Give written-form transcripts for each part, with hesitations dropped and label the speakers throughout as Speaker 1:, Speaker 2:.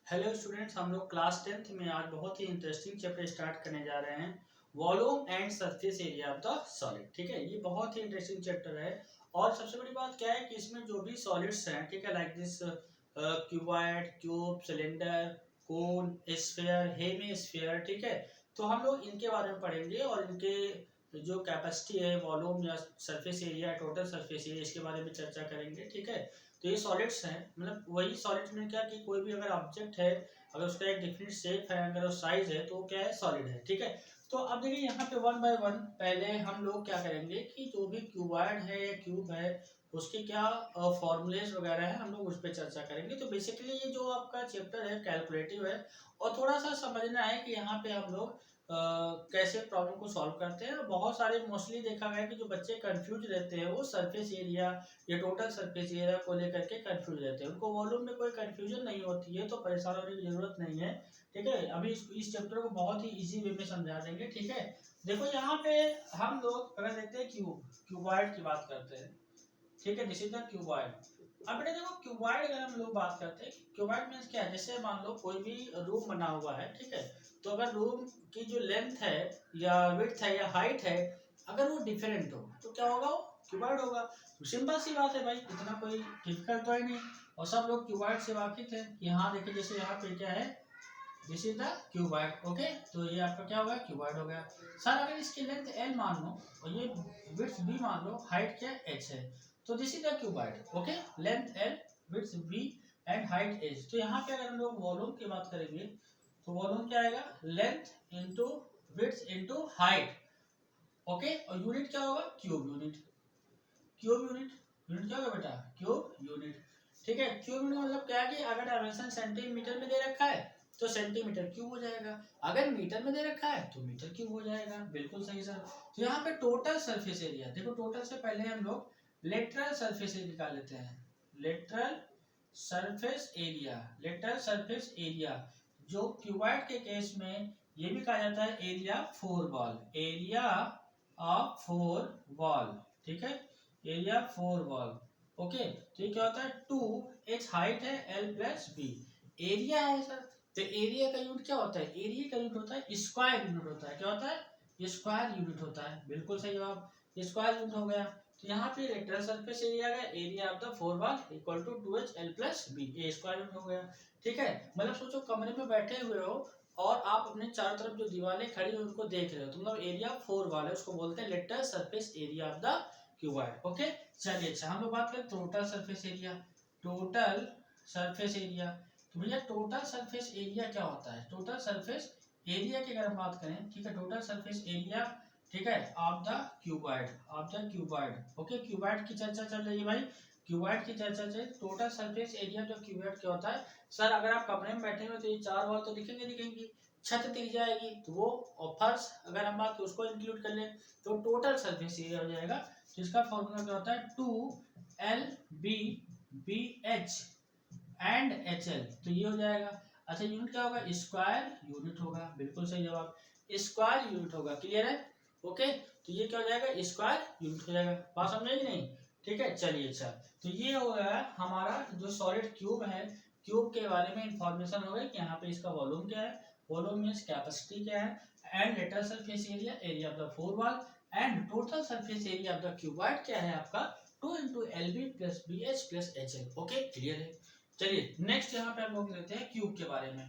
Speaker 1: Hello students, हम लोग class 10th में आज बहुत ही इंटरेस्टिंग चैप्टर स्टार्ट करने जा रहे हैं। Volume and surface area of the solid. ठीक है, ये बहुत ही इंटरेस्टिंग चैप्टर है। और सबसे बड़ी बात क्या है कि इसमें जो भी सॉलिड्स हैं, ठीक है, like this cuboid, cube, cylinder, cone, sphere, hemisphere, ठीक है, तो हम लोग इनके बारे में पढ़ेंगे और इनके जो कैपेसिटी है, वॉल्यूम या surface area, total surface area, इसके बारे में चर्चा करेंगे। ठीक है, तो ये सॉलिड्स हैं, मतलब वही सॉलिड्स में क्या कि कोई भी अगर ऑब्जेक्ट है, अगर उसका एक डिफरेंट शेप है, अगर वो साइज है, तो वो क्या है, सॉलिड है। ठीक है, तो अब देखिए यहाँ पे वन बाय वन पहले हम लोग क्या करेंगे कि जो भी क्यूबॉइड है या क्यूब है, उसके क्या फॉर्मूलेज वगैरह है, हम लोग उस पर चर्चा करेंगे। तो बेसिकली ये जो आपका चैप्टर है कैलकुलेटिव है, और थोड़ा सा समझना है कि यहाँ पे हम लोग कैसे प्रॉब्लम को सॉल्व करते हैं। बहुत सारे मोस्टली देखा गया कि जो बच्चे कंफ्यूज रहते हैं वो सरफेस एरिया या टोटल सरफेस एरिया को लेकर के कंफ्यूज रहते हैं, उनको वॉल्यूम में कोई कंफ्यूजन नहीं होती है, तो परेशान होने की जरूरत नहीं है। ठीक है, अभी इस चैप्टर को बहुत ही इजी वे में समझा देंगे। ठीक है, देखो यहाँ पे हम लोग अगर देखते हैं क्यूबॉइड की बात करते हैं। ठीक है, दिस इज द क्यूबॉइड। अब बेटा देखो, क्यूबॉइड अगर हम लोग बात करते हैं, क्यूबॉइड मीन्स क्या है, जैसे मान लो कोई भी रूम बना हुआ है। ठीक है, तो अगर रूम की जो लेंथ है या विड्थ है या हाइट है, अगर वो डिफरेंट हो तो क्या होगा, वो क्यूबॉइड होगा। तो सिंपल सी बात है भाई, इतना कोई डिफिकल्ट तो है नहीं, और सब लोग क्यूबॉइड से वाकिफ है। यहाँ देखिए, जैसे यहाँ पे क्या है, this is the cuboid. Okay, तो ये आपका क्या होगा, क्यूबॉइड हो गया। सर अगर इसकी लेंथ एल मान लो और ये विड्थ बी मान लो, हाइट क्या एच है, तो this is the cuboid. Okay, length L, width B and height H. तो यहाँ पे अगर हम लोग वॉल्यूम की बात करेंगे, तो वॉल्यूम क्या आएगा, length into width into height. Okay, और यूनिट क्या होगा, cube unit. Cube unit, unit क्या होगा बेटा, क्यूब यूनिट। ठीक है, क्यूब यूनिट मतलब क्या है कि अगर डायमेंशन सेंटीमीटर में दे रखा है तो सेंटीमीटर क्यूब हो जाएगा, अगर मीटर में दे रखा है तो मीटर क्यूब हो जाएगा। बिल्कुल सही सर। तो यहाँ पे टोटल सरफेस एरिया देखो, टोटल से पहले हम लोग लेटरल सरफेस एरिया निकाल लेते हैं। Lateral surface area, lateral surface area जो क्यूबॉइड के केस में ये भी कहा जाता है area four wall, area of four wall. ठीक है, एरिया फोर वॉल। ओके, तो ये क्या होता है, टू एच हाइट है, एल प्लस बी एरिया है सर। तो एरिया का यूनिट क्या होता है, एरिया का यूनिट होता है स्क्वायर यूनिट होता है। क्या होता है, स्क्वायर यूनिट होता है। बिल्कुल सही जवाब, स्क्वायर यूनिट हो गया। तो यहाँ पे रेक्टेंगल सरफेस एरिया का area of the four wall equal to 2h l plus B, A square unit हो गया। ठीक है, मतलब सोचो कमरे में बैठे हुए हो और आप अपने चारों तरफ जो दीवारें खड़ी हुई उनको देख रहे हो, तो मतलब एरिया फोर वॉल है, उसको बोलते हैं lateral surface area of the cuboid. Okay, चलिए अच्छा, हम लोग बात करें total surface area. Total surface area, तो भैया टोटल सरफेस एरिया क्या होता है, टोटल सरफेस एरिया की अगर हम बात करें, ठीक है, टोटल सरफेस एरिया, ठीक है, of the cuboid, of the cuboid. Okay, cuboid की चर्चा चल रही है भाई, क्यूबॉइड की चर्चा चल, टोटल सरफेस एरिया जो क्यूबॉइड क्या होता है। सर अगर आप कमरे में बैठे हुए तो ये चार वॉल तो दिखेंगे दिखेंगी, छत दिख जाएगी तो वो, और फर्श अगर हम बात उसको इंक्लूड कर ले तो टोटल सरफेस एरिया हो जाएगा। तो इसका फॉर्मूला क्या होता है, 2 LB BH एंड HL, तो ये हो जाएगा। अच्छा, यूनिट क्या होगा, स्क्वायर यूनिट होगा। बिल्कुल सही जवाब, स्क्वायर यूनिट होगा। क्लियर है, ओके, तो ये क्या हो जाएगा, स्क्वायर यूनिट हो जाएगा। बात समझे कि नहीं, ठीक है, चलिए अच्छा, तो ये हो गया हमारा जो सॉलिड क्यूब है, क्यूब के बारे में इंफॉर्मेशन हो गई कि यहाँ पे इसका वॉल्यूम क्या है, वॉल्यूम मीन्स कैपेसिटी क्या है, and lateral surface area, area of the four wall, and total surface area of the cuboid क्या है आपका, 2 × LB + BH + HL। Okay, clear है। चलिए नेक्स्ट यहाँ पे हम लोग लेते हैं क्यूब के बारे में।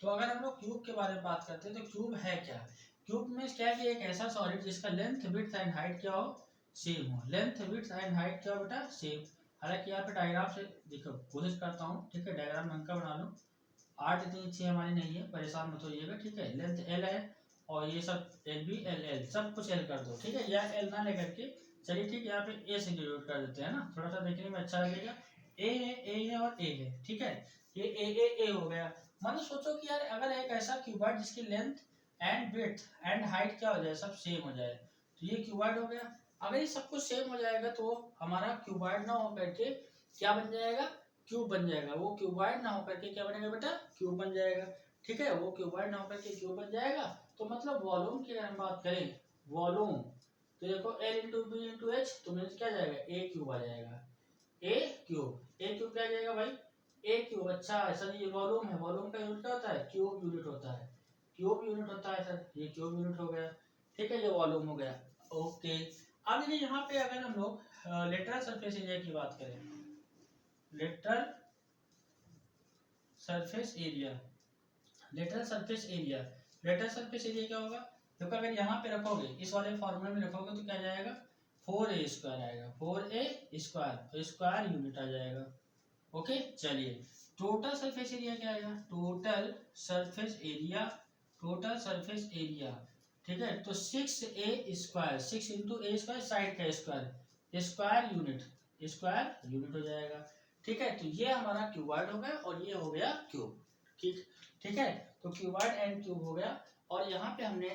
Speaker 1: तो अगर हम लोग क्यूब के बारे में बात करते हैं तो क्यूब है क्या, क्यूब में क्या है कि एक ऐसा सॉलिड जिसका लेंथ विड्थ एंड हाइट क्या हो, सेम हो। लेंथ विड्थ एंड हाइट क्या हो बेटा, सेम। हालांकि यहाँ पे डायग्राम से देखो कोशिश करता हूँ, ठीक है, डायग्राम ढंग का बना लो। आर्ट इतनी अच्छी हमारी नहीं है, परेशान मत होइएगा। ठीक है, लेंथ एल है और ये सब एल बी एल एल सब कुछ एल कर दो। ठीक है, या एल ना लेकर के, चलिए ठीक है, यहाँ पे ए से डिनोट कर देते हैं ना, थोड़ा सा देखने में अच्छा लगेगा। ए है और ए है। ठीक है, ये ए हो गया। मतलब सोचो कि यार अगर एक ऐसा क्यूबॉइड जिसकी length and width and height क्या हो जाए, सब सेम हो जाए, तो ये क्यूबॉइड हो गया। अगर ये सब कुछ सेम हो जाएगा तो हमारा क्यूबॉइड ना हो करके क्या बन जाएगा, क्यूब बन जाएगा। वो क्यूबॉइड ना होकर के क्या बनेगा बेटा, क्यूब बन जाएगा। ठीक है, वो क्यूबॉइड ना होकर के क्यूब बन जाएगा। तो मतलब वॉल्यूम की अगर हम बात करें, वॉल्यूम, तो देखो L × B × H, तो मीन्स क्या जाएगा, ए क्यूब आ जाएगा। ए क्यूब क्या आ जाएगा भाई, ए क्यूब। अच्छा सर ये वॉल्यूम है, वॉल्यूम का यूनिट क्या होता है? क्यूब यूनिट होता है, क्यूब यूनिट होता है सर, ये क्यूब यूनिट हो गया। ठीक है, ये वॉल्यूम हो गया। ओके, अब देखिए यहाँ पे अगर हम लोग लेटरल सरफेस एरिया की बात करें, lateral surface area, lateral surface area, lateral surface area क्या होगा? देखो अगर यहाँ पे रखोगे, इस वाले फॉर्मूले में रखोगे तो क्या जाएगा? 4a² आएगा, 4a² स्क्वायर यूनिट आ जाएगा। ओके चलिए, टोटल सरफेस एरिया क्या आएगा? Total surface area, total surface area, ठीक है, तो 6a², 6 इंटू ए स्क्वायर, साइड का square, square unit, square unit हो जाएगा। ठीक है, तो ये हमारा क्यूबॉइड हो गया और ये हो गया क्यूब। ठीक, ठीक है, तो क्यूबॉइड एंड क्यूब हो गया। और यहाँ पे हमने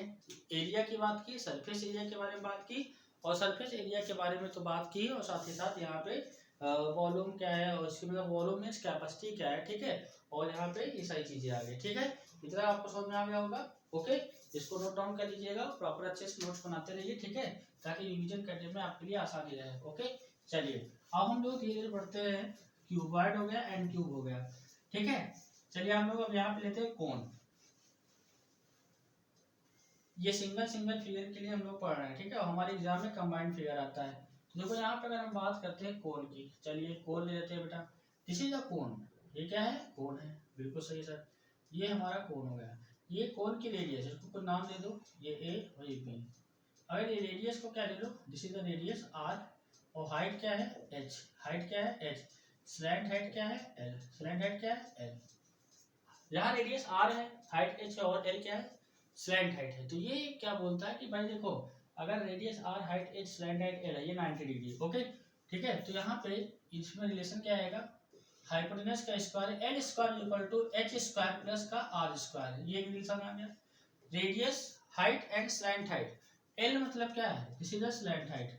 Speaker 1: एरिया की बात की, सरफेस एरिया के बारे में बात की, और सरफेस एरिया के बारे में तो बात की, और साथ ही साथ यहाँ पे वॉल्यूम क्या है और इसकी मतलब वॉल्यूम मीन्स कैपेसिटी क्या है। ठीक है, और यहाँ पे ये सारी चीजें आ गई। ठीक है, इतना आपको समझ में आ गया होगा। ओके, इसको नोट डाउन कर लीजिएगा, प्रॉपर अच्छे से नोट्स बनाते रहिए। ठीक है, ताकि रिवीजन करने में आपके लिए आसानी रहे। ओके चलिए, अब हम लोग धीरे धीरे बढ़ते हैं। क्यूबॉइड हो गया एंड क्यूब हो गया। ठीक है, चलिए हम लोग अब यहाँ पे लेते हैं कोन। ये सिंगल सिंगल फिगर के लिए हम लोग पढ़ रहे हैं। ठीक है, हमारे एग्जाम में कंबाइंड फिगर आता है। तो देखो यहाँ पे अगर हम बात करते हैं कोन की, चलिए कोन ले लेते हैं बेटा। दिस इज अ कोन, ये क्या है? कोन है, बिल्कुल सही सर, ये हमारा कोन हो गया। ये कोन की रेडियस, इसको कोई नाम दे दो, ये ए और ये बी। अगर ये रेडियस को क्या ले लो, this is the radius R, और हाइट क्या है? एच, हाइट क्या है? एच, स्लैंट हाइट क्या है? एल, स्लैंट हाइट क्या है? एल। यहाँ रेडियस आर है, हाइट एच है, और एल क्या है? स्लैंट हाइट है। तो ये क्या बोलता है कि भाई देखो, अगर radius R, height H, slant height L है, ये 90 डिग्री। ओके ठीक है, तो यहाँ पे इसमें रिलेशन क्या आएगा? हाइपोटेनस का square L square equal to H square plus का आर स्क्वायर, ये रिलेशन आ गया। Radius, height and slant height, L मतलब क्या है? This is the slant height,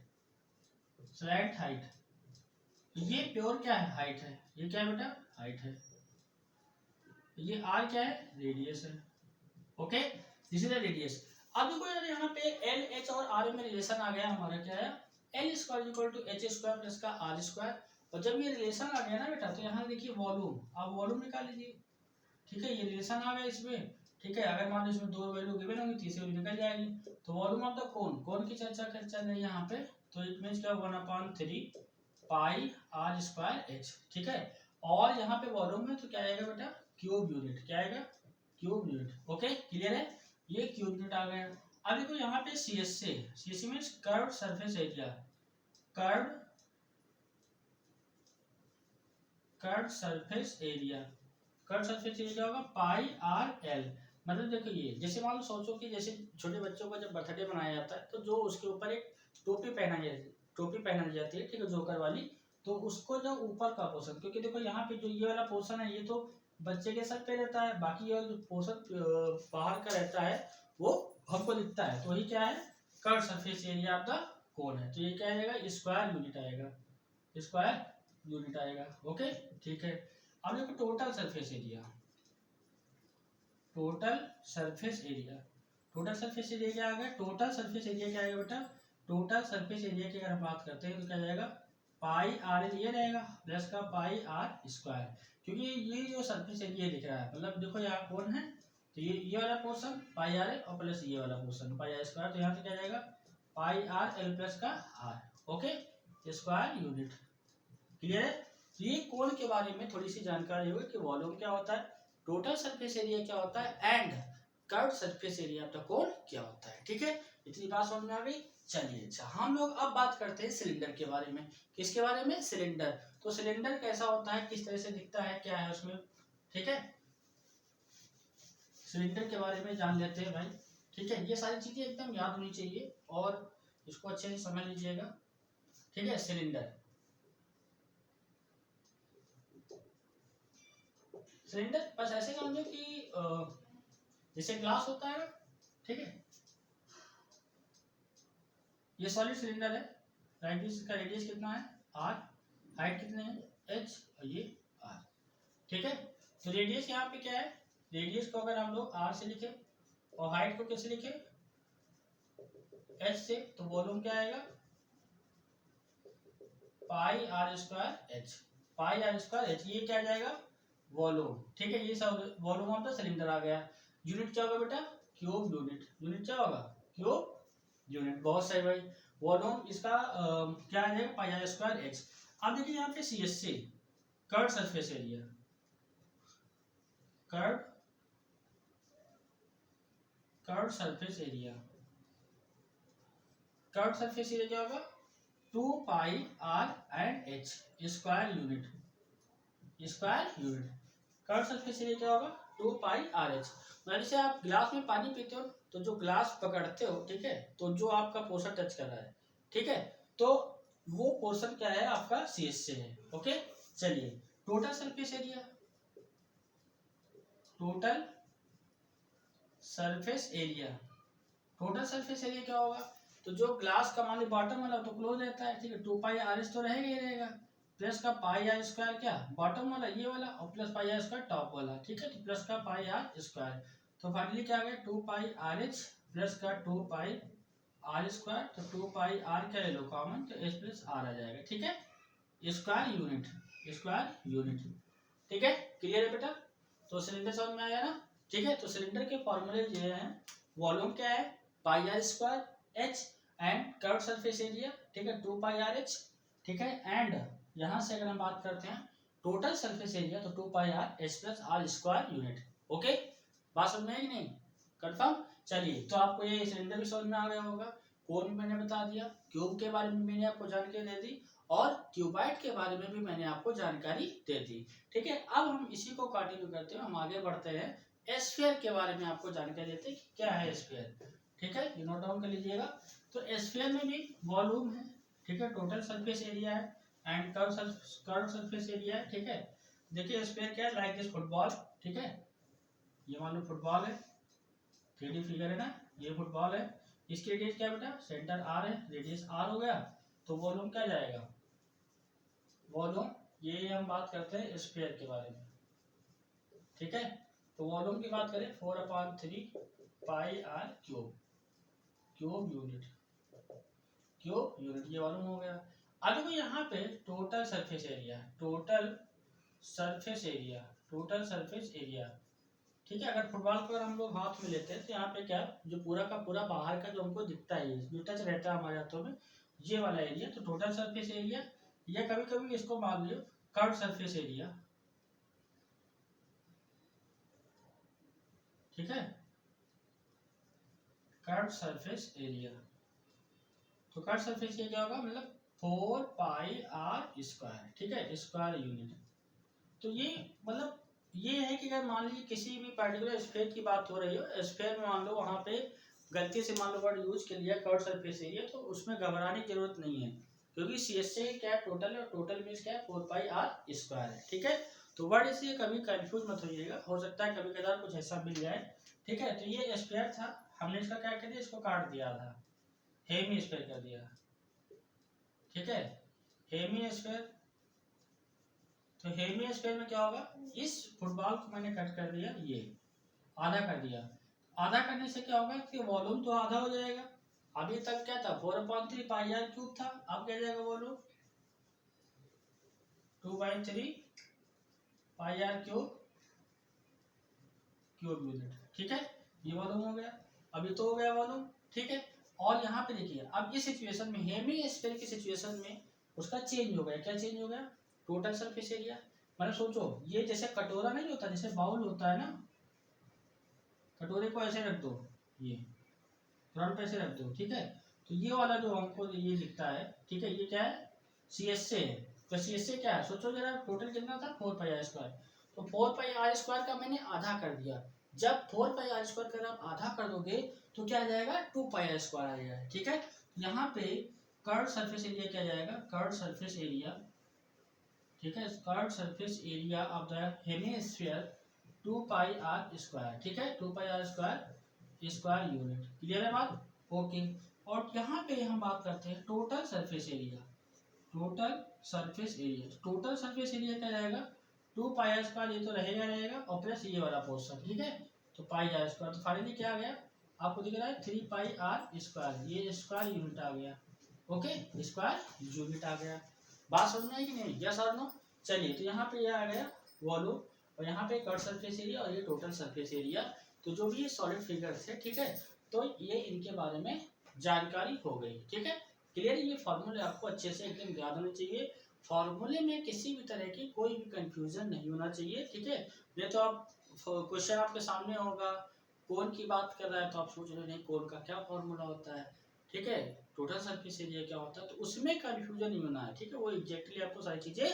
Speaker 1: slant height, ये प्योर क्या है? हाइट है। ये क्या है बेटा? हाइट है। ये आर क्या है? रेडियस है। Okay, this is the radius. अब देखो यार यहाँ पे एल, एच और आर में रिलेशन आ गया हमारा, क्या है? L square equal to H square plus का आर स्क्वायर। और जब ये रिलेशन आ गया ना बेटा, तो यहाँ देखिए वॉल्यूम, आप वॉल्यूम निकाल लीजिए। ठीक है, ये रिलेशन आ गया इसमें। ठीक है, अगर मान लो इसमें दो वैल्यू गिवन होंगी, तीसरी वैल्यू निकल जाएगी। तो वॉल्यूम ऑफ द कोन, कोन की चर्चा कर चल रही है यहाँ पे, तो इट मींस क्या? 1/3 पाई आर स्क्वायर एच। ठीक है, और यहाँ पे वॉल्यूम में तो क्या आएगा बेटा? Cube unit. क्या आएगा? Cube unit. ओके क्लियर है, ये क्यूब यूनिट आ गया। अब देखो यहाँ पे CSA, CSA means curved surface area, curved, curved surface area, curved surface area होगा पाई आर एल। मतलब देखो ये, जैसे मान लो सोचो कि जैसे छोटे बच्चों का जब बर्थडे मनाया जाता है, तो जो उसके ऊपर एक टोपी पहना जाती है, टोपी पहनाई जाती है, ठीक है, जोकर वाली, तो उसको जो ऊपर का पोर्शन, क्योंकि देखो यहाँ पे जो ये वाला पोर्शन है, ये तो बच्चे के सर पे रहता है, बाकी ये जो पोर्शन बाहर का रहता है वो हमको दिखता है, तो ये क्या है? Curve surface area of the कोन है। तो ये क्या आएगा? स्क्वायर यूनिट आएगा, स्क्वायर यूनिट आएगा। ओके ठीक है, अब देखो total surface area, total surface area, total surface area क्या आ गया? टोटल सरफेस एरिया क्या आएगा बेटा? टोटल सरफेस एरिया की अगर हम बात करते हैं तो क्या जाएगा? पाई आर ये रहेगा प्लस का पाई आर स्क्वायर, क्योंकि ये जो सरफेस एरिया दिख रहा है, मतलब देखो यहाँ कौन है, तो ये वाला पोर्शन पाई आर है, और प्लस ये वाला पोर्शन पाई आर स्क्वायर, तो यहाँ पे क्या जाएगा? पाई आर एल प्लस का R. Okay, square unit. Clear है? तो ये कोण के बारे में थोड़ी सी जानकारी होगी कि वॉल्यूम क्या होता है, टोटल सरफेस एरिया क्या होता है, and curve surface area of the कोण क्या होता है। ठीक है, इतनी बात समझ में आ गई। चलिए अच्छा, हम लोग अब बात करते हैं सिलेंडर के बारे में। किसके बारे में? सिलेंडर। तो सिलेंडर कैसा होता है, किस तरह से दिखता है, क्या है उसमें? ठीक है, सिलेंडर के बारे में जान लेते हैं भाई। ठीक है, ये सारी चीजें एकदम याद होनी चाहिए और इसको अच्छे से समझ लीजिएगा। ठीक है, सिलेंडर, सिलेंडर बस ऐसे समझो कि जैसे ग्लास होता है ना, ठीक है, ये सॉलिड सिलेंडर है, रेडियस का रेडियस कितना है? आर, हाइट कितने है? एच, और ये आर। ठीक है, तो रेडियस यहाँ पे क्या है? रेडियस को अगर हम लोग आर से लिखे और हाइट को कैसे लिखे? एच से, तो वॉल्यूम क्या आएगा? Pi are square H, pi are square H, ये क्या आ जाएगा? वॉल्यूम, ठीक है, ये सब वॉल्यूम ऑफ द सिलेंडर आ गया। यूनिट क्या होगा बेटा, क्यूब यूनिट, यूनिट क्या होगा, क्यूब यूनिट, बहुत सही भाई। वॉल्यूम इसका क्या आ जाएगा, पाई आर स्क्वायर एच। अब देखिए यहाँ पे C S C, curve surface area, curve curve surface area, curve surface area क्या होगा, 2 pi R and H square unit, square unit. Curve surface area क्या होगा, 2 पाई आर एच। मतलब जैसे आप ग्लास में पानी पीते हो तो जो ग्लास पकड़ते हो, ठीक है, तो जो आपका पोर्शन टच कर रहा है, ठीक है, तो वो पोर्शन क्या है आपका सी एस से है। ओके, चलिए total surface area, total surface area, total surface area क्या होगा, तो जो ग्लास का मान लो बॉटम वाला तो क्लोज रहता है, ठीक है, 2 पाई आर एच तो रहेगा ही रहेगा, प्लस का पाई आर स्क्वायर क्या बॉटम वाला ये वाला, और plus pi are square top वाला, ठीक है, तो प्लस का पाई आर स्क्वायर, तो फाइनली क्या आ गया 2 पाई आर एच प्लस का 2 पाई आर स्क्वायर, तो 2 पाई आर क्या ले लो कॉमन, तो एच प्लस आर आ जाएगा, ठीक है, स्क्वायर यूनिट, स्क्वायर यूनिट, ठीक है, क्लियर है बेटा। तो सिलेंडर समझ में आया ना, ठीक है, तो सिलेंडर के फॉर्मूले ये हैं, वॉल्यूम क्या है pi are square H and curve surface area, ठीक है, 2 पाई आर एच, ठीक है, एंड यहाँ से अगर हम बात करते हैं टोटल सरफेस एरिया तो 2 pi R H plus R square unit. Okay, बात समझ में आई कि नहीं, कंफर्म। चलिए तो आपको ये सिलेंडर भी समझ में आ गया होगा, कोन भी मैंने बता दिया, क्यूब के बारे में मैंने आपको जानकारी दे दी, और क्यूबाइड के बारे में भी मैंने आपको जानकारी दे दी, ठीक है। अब हम इसी को कंटिन्यू करते हैं, हम आगे बढ़ते हैं स्फीयर के बारे में आपको जानकारी देते हैं कि क्या है स्फीयर, ठीक है, ये नोट डाउन कर लीजिएगा। तो स्फीयर में भी वॉल्यूम है, ठीक है, टोटल सरफेस एरिया है एंड कर्व सरफेस एरिया है, ठीक है। देखिए स्फीयर क्या है, लाइक दिस फुटबॉल, ठीक है, ये मान लो फुटबॉल है, 3D फिगर है ना, ये फुटबॉल है, इसकी रेडियस क्या है बेटा, सेंटर आर है, रेडियस आर हो गया, तो वॉल्यूम क्या जाएगा, वॉल्यूम, ये हम बात करते हैं स्फीयर के बारे में, ठीक है। तो वॉल्यूम की बात करें 4/3 pi are cube, cube unit, cube unit, ये वॉल्यूम हो गया। अब देखो यहाँ पे total surface area, total surface area, total surface area, ठीक है। अगर फुटबॉल को अगर हम लोग हाथ में लेते हैं तो यहाँ पे क्या जो पूरा का पूरा बाहर का जो हमको दिखता है, जो टच रहता है हमारे हाथों में, ये वाला एरिया तो टोटल सरफेस एरिया, या कभी कभी इसको मान लियो कर्व सरफेस एरिया, ठीक है, कर्व सरफेस एरिया। तो कर्व सरफेस एरिया क्या होगा, मतलब 4 पाई आर स्क्वायर, ठीक है, स्क्वायर यूनिट। तो ये मतलब ये है कि अगर मान लीजिए किसी भी पर्टिकुलर स्फीयर की बात हो रही हो, स्फीयर में मान लो वहाँ पे गलती से मान लो वर्ड यूज कर लिया कर्व सरफेस एरिया, तो उसमें घबराने की जरूरत नहीं है, क्योंकि सी एस ए क्या है टोटल है, और टोटल मीन्स क्या है 4 पाई आर स्क्वायर है, ठीक है। तो वर्ड इसलिए कभी कंफ्यूज मत होइएगा, हो सकता है कभी कदार कुछ ऐसा मिल जाए, ठीक है। तो ये स्फीयर था, हमने इसका क्या कर दिया, इसको काट दिया था, हेमी स्फीयर कर दिया, ठीक है, हेमी स्फीयर। तो हेमी स्फीयर में क्या होगा, इस फुटबॉल को मैंने कट कर दिया, ये आधा कर दिया, आधा करने से क्या होगा कि वॉल्यूम तो आधा हो जाएगा। अभी तक क्या था 4/3 पाई आर क्यूब था, अब क्या जाएगा volume 2/3 pi are cube, cube unit, ठीक है, ये वॉल्यूम हो गया, अभी तो हो गया वॉल्यूम, ठीक है। और यहाँ पे देखिए अब इस सिचुएशन में हेमी स्फीयर की सिचुएशन में उसका चेंज हो गया, क्या चेंज हो गया, टोटल सरफेस एरिया। मतलब सोचो ये जैसे कटोरा नहीं होता, जैसे बाउल होता है ना, कटोरे को ऐसे रख दो, ये फ्रंट पे ऐसे रख दो, ठीक है, तो ये वाला जो हमको ये दिखता है, ठीक है, ये क्या है सी एस से है। तो सी एस से क्या है, सोचो जरा टोटल कितना था 4 पाई आर स्क्वायर, तो 4 पाई आर स्क्वायर का मैंने आधा कर दिया, जब 4 पाई आर स्क्वायर का आप आधा कर दोगे तो क्या आ जाएगा 2 पाई आर स्क्वायर आ जाएगा, ठीक है। यहाँ पे कर्व सरफेस एरिया क्या जाएगा, कर्व सरफेस एरिया, ठीक है, curve surface area of the hemisphere 2 pi are square, ठीक है, 2 pi are square square unit, clear है बात, ओके। और यहाँ पे हम बात करते हैं total surface area, total surface area, total surface area क्या जाएगा 2 पाई आर स्क्वायर, ये तो रहेगा रहेगा, और प्लस ये वाला पोर्शन, ठीक है, तो पाई आर स्क्वायर, तो फाइनली क्या आ गया आपको दिख रहा है 3 पाई आर स्क्वायर, ये स्क्वायर यूनिट आ गया, ओके, स्क्वायर यूनिट आ गया। बात समझ में आई कि नहीं, यस और नो। चलिए तो यहाँ पे ये आ गया वॉल्यूम, और यहाँ पे कर्व सरफेस एरिया और ये टोटल सरफेस एरिया। तो जो भी ये सॉलिड फिगर्स है, ठीक है, तो ये इनके बारे में जानकारी हो गई, ठीक है। क्लियर, ये फॉर्मूले आपको अच्छे से एकदम याद होने चाहिए। फॉर्मूले में किसी भी तरह की कोई भी कंफ्यूजन नहीं होना चाहिए, ठीक है। नहीं तो आप क्वेश्चन आपके सामने होगा, कोन की बात कर रहा है तो आप सोच रहे नहीं कोन का क्या फॉर्मूला होता है, ठीक है, टोटल सरफेस एरिया क्या होता है, तो उसमें कंफ्यूजन नहीं होना है, ठीक है। वो एग्जैक्टली आपको सारी चीजें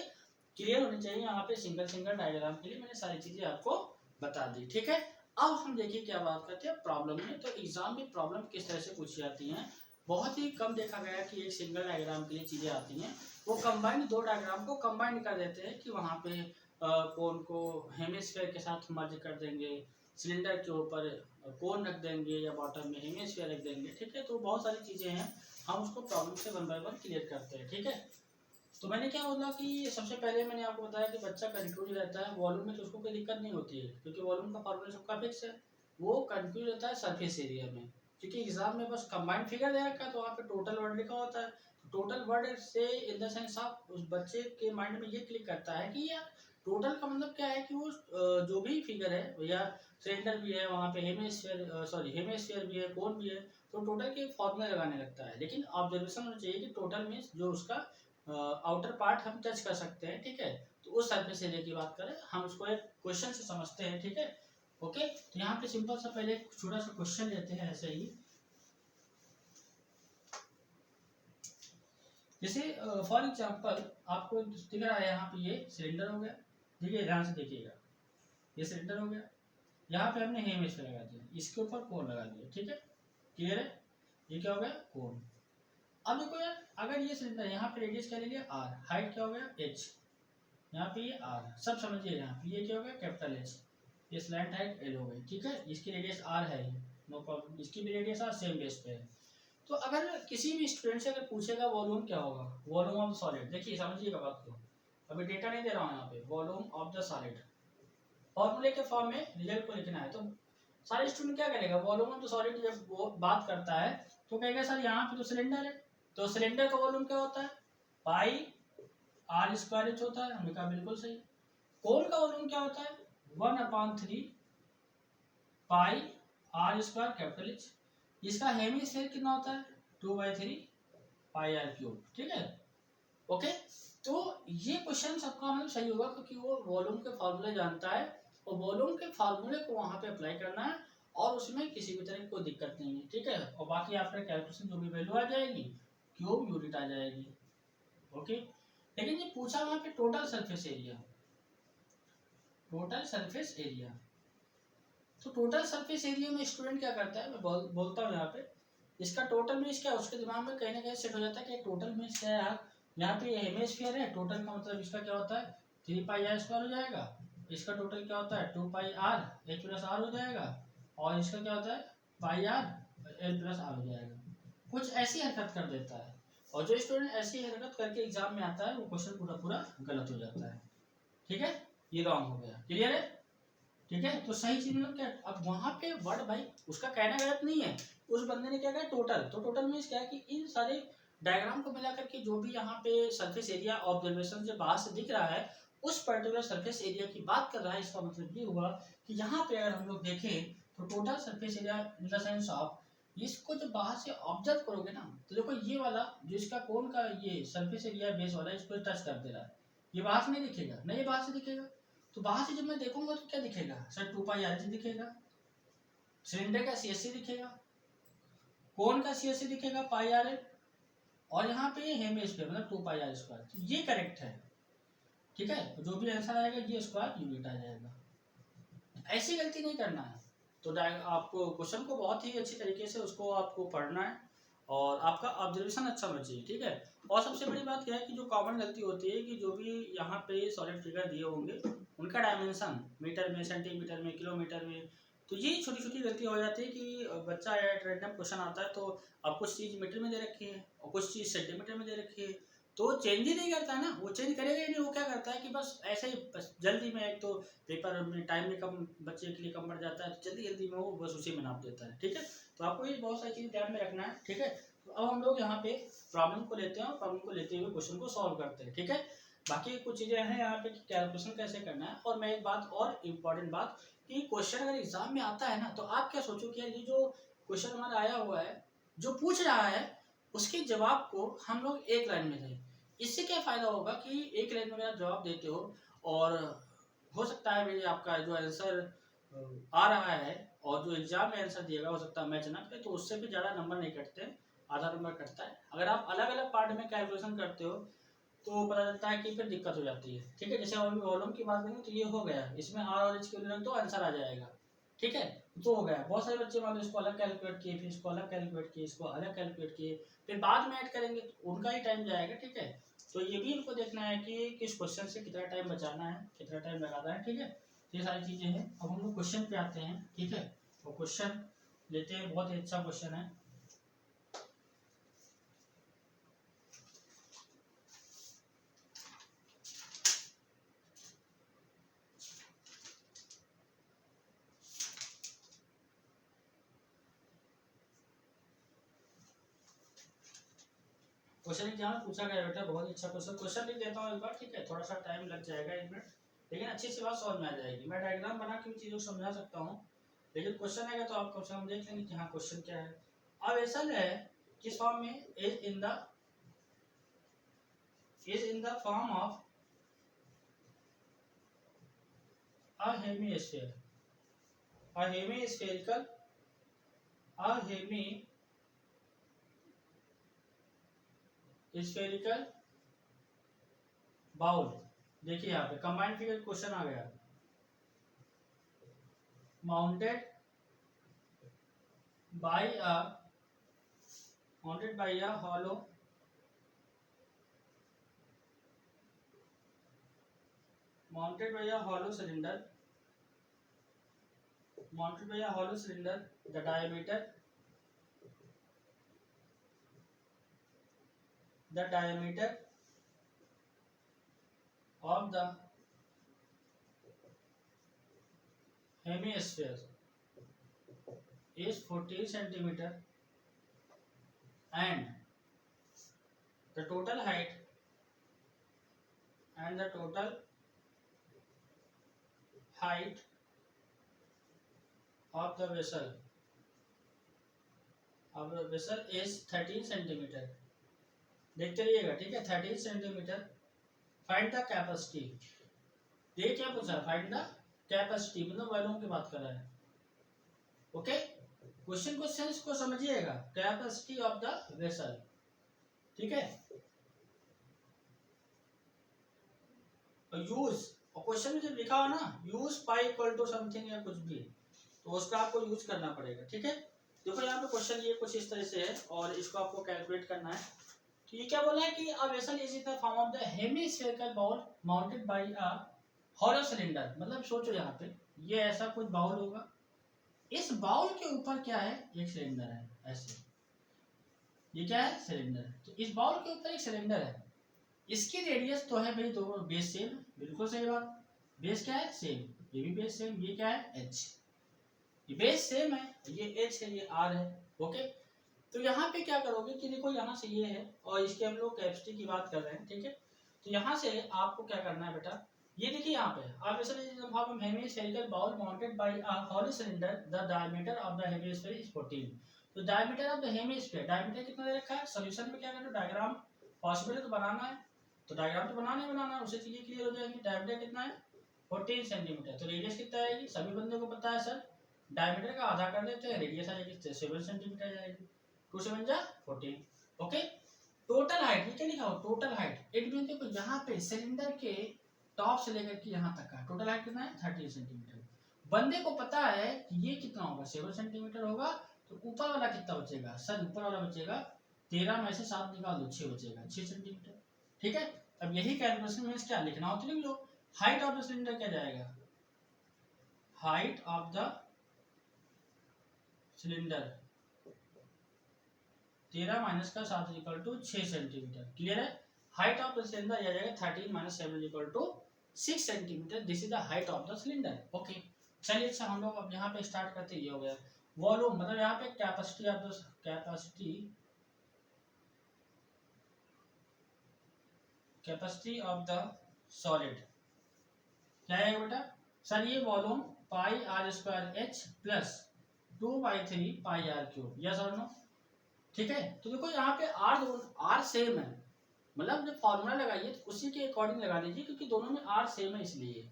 Speaker 1: क्लियर होनी चाहिए। यहाँ पे सिंगल सिंगल डायग्राम के लिए मैंने सारी चीजें आपको बता दी, ठीक है। अब हम देखिए क्या बात करते हैं प्रॉब्लम में। तो एग्जाम में प्रॉब्लम किस तरह से पूछी जाती हैं, बहुत ही कम देखा गया कि एक सिंगल डायग्राम के लिए चीजें आती हैं। वो कंबाइंड दो डायग्राम को कंबाइंड कर देते हैं कि वहाँ पे कोन को हेमिस्फीयर के साथ मर्ज कर देंगे, सिलेंडर के ऊपर कोन रख देंगे या बॉटम में हेमिस्फीयर रख देंगे, ठीक है। तो बहुत सारी चीजें हैं, हम उसको प्रॉब्लम से वन बाय वन क्लियर करते हैं, ठीक है। तो मैंने क्या बोला कि सबसे पहले मैंने आपको बताया कि बच्चा कंफ्यूज रहता है वॉल्यूम में, तो उसको कोई दिक्कत नहीं होती है क्योंकि वॉल्यूम का फॉर्मूला सबका फिक्स है। वो कंफ्यूज रहता है सरफेस एरिया में, क्योंकि एग्जाम में बस कंबाइंड फिगर दे रखा है, तो वहाँ पे टोटल वर्ड लिखा होता है। टोटल वर्ड से इन द सेंस आप उस बच्चे के माइंड में ये क्लिक करता है कि यार टोटल का मतलब क्या है कि वो जो भी फिगर है, या सिलेंडर भी है वहाँ पे, हेमिस्फीयर भी है, कोन भी है, तो टोटल के फॉर्मूला लगाने लगता है। लेकिन ऑब्जर्वेशन होना चाहिए कि टोटल मीन्स जो उसका आउटर पार्ट हम टच कर सकते हैं, ठीक है। तो उस सरफेस एरिया की बात करें, हम उसको एक क्वेश्चन से समझते हैं, ठीक है। ओके, तो यहाँ पे सिंपल सा पहले छोटा सा क्वेश्चन लेते हैं ऐसे ही। जैसे फॉर एग्जांपल आपको दिख रहा है यहाँ पे ये सिलेंडर हो गया, देखिए ध्यान से देखिएगा, ये सिलेंडर हो गया, यहाँ पे हमने हेमिस्फीयर लगा दिया, इसके ऊपर कोन लगा दिया, ठीक है। क्लियर है, ये क्या हो गया कोन। अब देखो यार, अगर ये सिलेंडर यहाँ पे रेडियस क्या ले लिया आर, हाइट क्या हो गया एच, यहाँ पे ये आर, सब समझिए। यहाँ पे ये क्या हो गया कैपिटल एच, ये स्लैंट हाइट एल हो गई, ठीक है। इसकी रेडियस आर है, नो प्रॉब्लम, इसकी भी रेडियस आर सेम बेस पे है। तो अगर किसी भी स्टूडेंट से अगर पूछेगा वॉल्यूम क्या होगा, वॉल्यूम ऑफ द सॉलिड, देखिए समझिएगा बात को, अभी डेटा नहीं दे रहा हूँ यहाँ पे, वॉल्यूम ऑफ द सॉलिड फॉर्मूले के फॉर्म में रिजल्ट को लिखना है। तो सारे स्टूडेंट क्या करेगा, वॉल्यूम ऑफ द सॉलिड जब वो बात करता है तो कहेगा सर यहाँ पे तो सिलेंडर है, तो सिलेंडर का वॉल्यूम क्या होता है पाई आर स्क्वायर एच होता है, हमने कहा बिल्कुल सही। कोन का वॉल्यूम क्या होता है 1/3 pi are square capital H, इसका हेमिस्फीयर कितना होता है 2/3 पाई आर क्यूब, ठीक है। ओके, तो ये क्वेश्चन सबका मतलब सही होगा क्योंकि वो वॉल्यूम के फॉर्मूले जानता है, और वॉल्यूम के फार्मूले को वहां पे अप्लाई करना है, और उसमें किसी भी तरह की कोई दिक्कत नहीं है, ठीक है। और बाकी आपका कैलकुलेशन जो भी वैल्यू आ जाएगी क्यूब यूनिट आ जाएगी, ओके। लेकिन ये पूछा वहां पे total surface area, total surface area, तो टोटल सरफेस एरिया में स्टूडेंट क्या करता है, मैं बोलता हूँ यहाँ पे, इसका टोटल मीन्स क्या है उसके दिमाग में कहीं ना कहीं सेट हो जाता है कि टोटल मीन्स क्या है यार, यहाँ पे हेमिस्फीयर है, टोटल का मतलब इसका क्या होता है 3 पाई आर स्क्वायर हो जाएगा, इसका टोटल क्या होता है 2 pi R H plus are हो जाएगा, और इसका क्या होता है pi R L plus are हो जाएगा। कुछ ऐसी हरकत कर देता है, और जो स्टूडेंट ऐसी हरकत करके एग्जाम में आता है वो क्वेश्चन पूरा पूरा गलत हो जाता है, ठीक है, ये रॉन्ग हो गया। क्लियर है, ठीक है। तो सही चीज मतलब क्या, अब वहां पे वर्ड भाई उसका कहना गलत नहीं है, उस बंदे ने क्या कहा टोटल, तो टोटल मीन्स क्या है कि इन सारे डायग्राम को मिलाकर के जो भी यहाँ पे सरफेस एरिया ऑब्जर्वेशन से बाहर से दिख रहा है उस पर्टिकुलर सरफेस एरिया की बात कर रहा है। इसका मतलब ये हुआ कि यहाँ पे अगर हम लोग देखें तो total surface area in the sense of, इसको जब बाहर से ऑब्जर्व करोगे ना तो देखो ये वाला जो इसका कोन का ये सरफेस एरिया बेस वाला इसको टच कर दे रहा है, ये बाहर से नहीं दिखेगा, नहीं ये बाहर से दिखेगा। तो बाहर से जब मैं देखूंगा तो क्या दिखेगा सर 2 पाई आर दिखेगा, सिलेंडर का सीएससी दिखेगा, कोन का सीएससी दिखेगा पाई आर एल, और यहाँ पे हेमिस्फीयर मतलब 2 पाई आर स्क्वायर, तो ये करेक्ट है, ठीक है। तो जो भी आंसर आएगा ये स्क्वायर यूनिट आ जाएगा, ऐसी गलती नहीं करना है। तो आपको क्वेश्चन को बहुत ही अच्छी तरीके से उसको आपको पढ़ना है, और आपका ऑब्जर्वेशन अच्छा होना चाहिए, ठीक है। और सबसे बड़ी बात क्या है कि जो कॉमन गलती होती है कि जो भी यहाँ पे सॉलिड फिगर दिए होंगे उनका डायमेंशन मीटर में, सेंटीमीटर में, किलोमीटर में, तो ये छोटी छोटी गलती हो जाती है कि बच्चा एट रैंडम क्वेश्चन आता है तो अब कुछ चीज़ मीटर में दे रखी है और कुछ चीज़ सेंटीमीटर में दे रखी है, तो वो चेंज ही नहीं करता है ना, वो चेंज करेगा ही नहीं। वो क्या करता है कि बस ऐसे ही बस जल्दी में, एक तो पेपर में टाइम भी कम बच्चे के लिए कम पड़ जाता है, तो जल्दी जल्दी में वो बस उसी में नाप देता है, ठीक है। तो आपको ये बहुत सारी चीज़ ध्यान में रखना है, ठीक है। तो अब हम लोग यहाँ पे प्रॉब्लम को लेते हैं और प्रॉब्लम को लेते हुए क्वेश्चन को सॉल्व करते हैं, ठीक है। बाकी कुछ चीजें हैं यहाँ पे कि कैलकुलेशन कैसे करना है। और मैं एक बात और इम्पोर्टेंट बात कि क्वेश्चन अगर एग्जाम में आता है ना, तो आप क्या सोचो कि यार ये जो क्वेश्चन हमारा आया हुआ है, जो पूछ रहा है, उसके जवाब को हम लोग एक लाइन में दें। इससे क्या फायदा होगा कि एक लाइन में अगर आप जवाब देते हो, और हो सकता है भाई आपका जो आंसर आ रहा है और जो एग्जाम में आंसर दिएगा हो सकता है मैच ना करे, तो उससे भी ज़्यादा नंबर नहीं कटते, आधा नंबर कटता है। अगर आप अलग अलग पार्ट में कैलकुलेशन करते हो तो पता चलता है कि फिर दिक्कत हो जाती है। ठीक है, जैसे अभी वॉल्यूम की बात करेंगे तो ये हो गया, इसमें आर और एच के लिए तो आंसर आ जाएगा। ठीक है, तो हो गया। बहुत सारे बच्चे मान लो इसको अलग कैलकुलेट किए, फिर इसको अलग कैलकुलेट किए, इसको अलग कैलकुलेट किए, फिर बाद में ऐड करेंगे तो उनका ही टाइम जाएगा। ठीक है, तो ये भी इनको देखना है कि किस क्वेश्चन से कितना टाइम बचाना है, कितना टाइम लगाना है। ठीक है, ये सारी चीजें हैं। अब हम लोग क्वेश्चन पे आते हैं। ठीक है, तो क्वेश्चन लेते हैं, बहुत ही अच्छा क्वेश्चन है। क्वेश्चन एग्जाम में पूछा गया बेटा, बहुत अच्छा क्वेश्चन। क्वेश्चन लिख देता हूँ एक बार। ठीक है, थोड़ा सा टाइम लग जाएगा 1 मिनट, लेकिन अच्छी सी बात समझ में आ जाएगी। मैं डायग्राम बना के भी चीज़ों को समझा सकता हूँ, लेकिन क्वेश्चन आएगा तो आप कम से कम देख लेंगे कि हाँ क्वेश्चन क्या है। अब ऐसा है किस फॉर्म में, is in the form of a hemisphere, a hemispherical, a hemispherical bowl. देखिए यहाँ पे कंबाइंड फिगर क्वेश्चन आ गया। Mounted by a hollow cylinder, the diameter of the hemisphere is 14 centimeter and the total height of the vessel is 13 centimeter। देखते रहिएगा। ठीक है, 13 centimetre. Find the capacity. ये क्या पूछा, फाइंड द कैपेसिटी, मतलब वॉल्यूम की बात कर रहा है। ओके, क्वेश्चन को सेंस को समझिएगा, कैपेसिटी ऑफ द वेसल। ठीक है, यूज, और क्वेश्चन में जब लिखा हो ना use pi equal to something या कुछ भी, तो उसका आपको यूज करना पड़ेगा। ठीक है, देखो यहाँ पे क्वेश्चन ये कुछ इस तरह से है और इसको आपको कैलकुलेट करना है। तो ये क्या बोला है कि a vessel is in the form of the hemispherical bowl mounted by a hollow cylinder. मतलब सोचो यहाँ पे ये ऐसा कुछ बाउल होगा, इस बाउल के ऊपर क्या है, एक सिलेंडर है ऐसे। ये क्या है, सिलेंडर। तो इस बाउल के ऊपर एक सिलेंडर है, इसकी रेडियस तो है भाई दोनों बेस सेम, बिल्कुल सही बात। बेस क्या है, सेम, ये भी बेस सेम। ये क्या है, एच, ये बेस सेम है, ये एच है, ये आर है। ओके, तो यहाँ पे क्या करोगे कि देखो यहाँ से ये है और इसके हम लोग कैपेसिटी की बात कर रहे हैं। ठीक है, तो यहाँ से आपको क्या करना है बेटा, ये देखिए यहाँ पे आप hemispherical bowl mounted by a hollow cylinder, the diameter of the hemisphere is 14। तो diameter of the hemisphere, diameter कितना दे रखा है, सॉल्यूशन में क्या करना है, डायग्राम पॉसिबल है तो बनाना है, तो डायग्राम तो बनाना है, उससे चीजें क्लियर हो जाएंगी। डायमीटर कितना है, 14 सेंटीमीटर। तो रेडियस कितना आएगी, सभी बंदे को पता है सर, डायमीटर का आधा कर देते हैं, रेडियस आ जाएगी 7 सेंटीमीटर आएगी, 2 7 जा 14। ओके, टोटल हाइट, ये क्या लिखा हो, टोटल हाइट। इट मीन देखो यहाँ पे सिलेंडर के टॉप से लेकर के यहाँ तक का टोटल हाइट कितना है, 13 सेंटीमीटर। बंदे को पता है कि ये कितना होगा, 7 सेंटीमीटर होगा, तो ऊपर वाला कितना बचेगा सर, ऊपर वाला बचेगा 13 में से 7 निकाल दो, 6 बचेगा, 6 सेंटीमीटर। ठीक है, अब यही कैलकुलेशन में क्या लिखना हो तो लिख लो। हाइट ऑफ द सिलेंडर क्या जाएगा, height of the cylinder 13 minus का 7 इक्वल टू 6 सेंटीमीटर। क्लियर है, हाइट ऑफ द सिलेंडर आ जाएगा 13 minus 7 equal to 6 centimetre. This is the height of the cylinder. Okay, चलिए अच्छा हम लोग अब यहाँ पे स्टार्ट करते, ये हो गया वॉल्यूम, मतलब यहाँ पे capacity of the capacity capacity of the solid क्या है बेटा सर, ये volume pi are square H plus 2/3 pi are cube, yes और नो। ठीक है, तो देखो यहाँ पे आर सेम है, मतलब जब फॉर्मूला लगाइए तो उसी के अकॉर्डिंग लगा लीजिए, क्योंकि दोनों में आर सेम है इसलिए।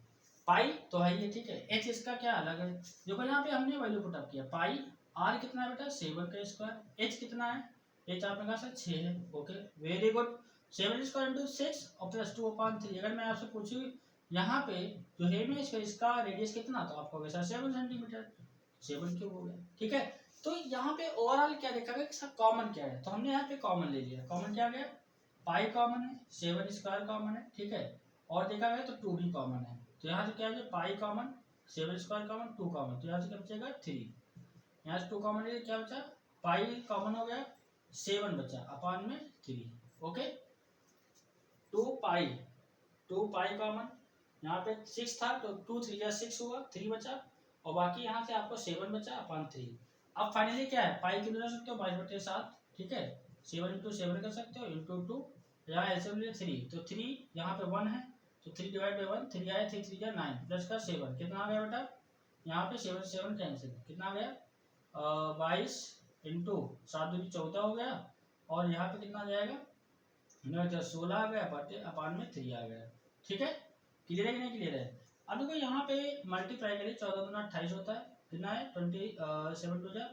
Speaker 1: पाई तो है ये, ठीक है, एच इसका क्या अलग है। देखो यहाँ पे हमने वैल्यू पुटअप किया, पाई आर कितना है बेटा 7 का स्क्वायर, एच कितना है, एच आपने कहा सर 6 है, okay very good. 7 square into 6 और प्लस 2/3। अगर मैं आपसे पूछूं यहाँ पे जो हेमी इसका रेडियस कितना, तो आपको वैसा 7 सेंटीमीटर, 7 क्यूब हो गया। ठीक है, तो यहाँ पे ओवरऑल क्या देखा गया कि कॉमन क्या है, तो हमने यहाँ पे कॉमन ले लिया। कॉमन क्या गया, पाई कॉमन है, 7 स्क्वायर कॉमन है, ठीक है, और देखा गया तो 2 भी कॉमन है। तो यहाँ से क्या है, pi common, 7 square common, 2 common, तो यहाँ से क्या बचेगा 3, यहाँ से 2 कॉमन है, क्या बचा, पाई कॉमन हो गया, 7 बचा अपान में 3, ओके। 2 पाई कॉमन, यहाँ पे 6 था तो 2 3 या 6 हुआ, 3 बचा, और बाकी यहाँ से आपको 7 बचा अपान 3। अब फाइनली क्या है, पाई कितना कर सकते हो 22/7, ठीक है, 7 इंटू 7 कर सकते हो इंटू 2, यहाँ ऐसे मिले 3, तो 3 यहाँ पे 1 है तो 3 डिवाइड बाई 1, 3 आया 3 3 9 प्लस का 7 कितना आ गया बेटा, यहाँ पे 7 7 कैंसिल, कितना आ गया 22 इंटू 7 दूनी 14 हो गया, और यहाँ पे कितना जाएगा 16 आ गया, बटे अपान में 3 आ गया। ठीक है, क्लियर है कि नहीं क्लियर है। अब देखो यहाँ पे मल्टीप्लाई करिए, 14 दूना 28 होता है, कितना है 27 टू जा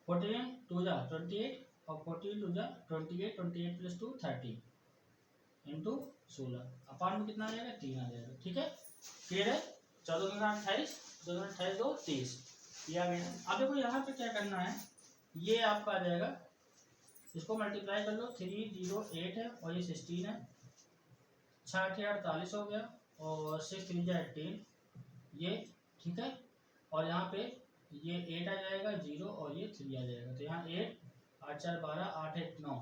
Speaker 1: 14 टू जा 28 और 14 टू जा 28, 28 प्लस 2 30 इंटू 16 अपान में कितना आ जाएगा 3 आ जाएगा। ठीक है, क्लियर है। 14 दूना 28, 14 28 2 30, ये आ गया। अब देखो यहाँ पे क्या करना है, ये आपका आ जाएगा, इसको मल्टीप्लाई कर लो, 308 है और ये 16 है, 6 48 हो गया, और 6 3 18 ये, ठीक है, और यहाँ पे ये 8 आ जाएगा 0 और ये 3 आ जाएगा, तो यहाँ 8 8 4 12 8 1 9,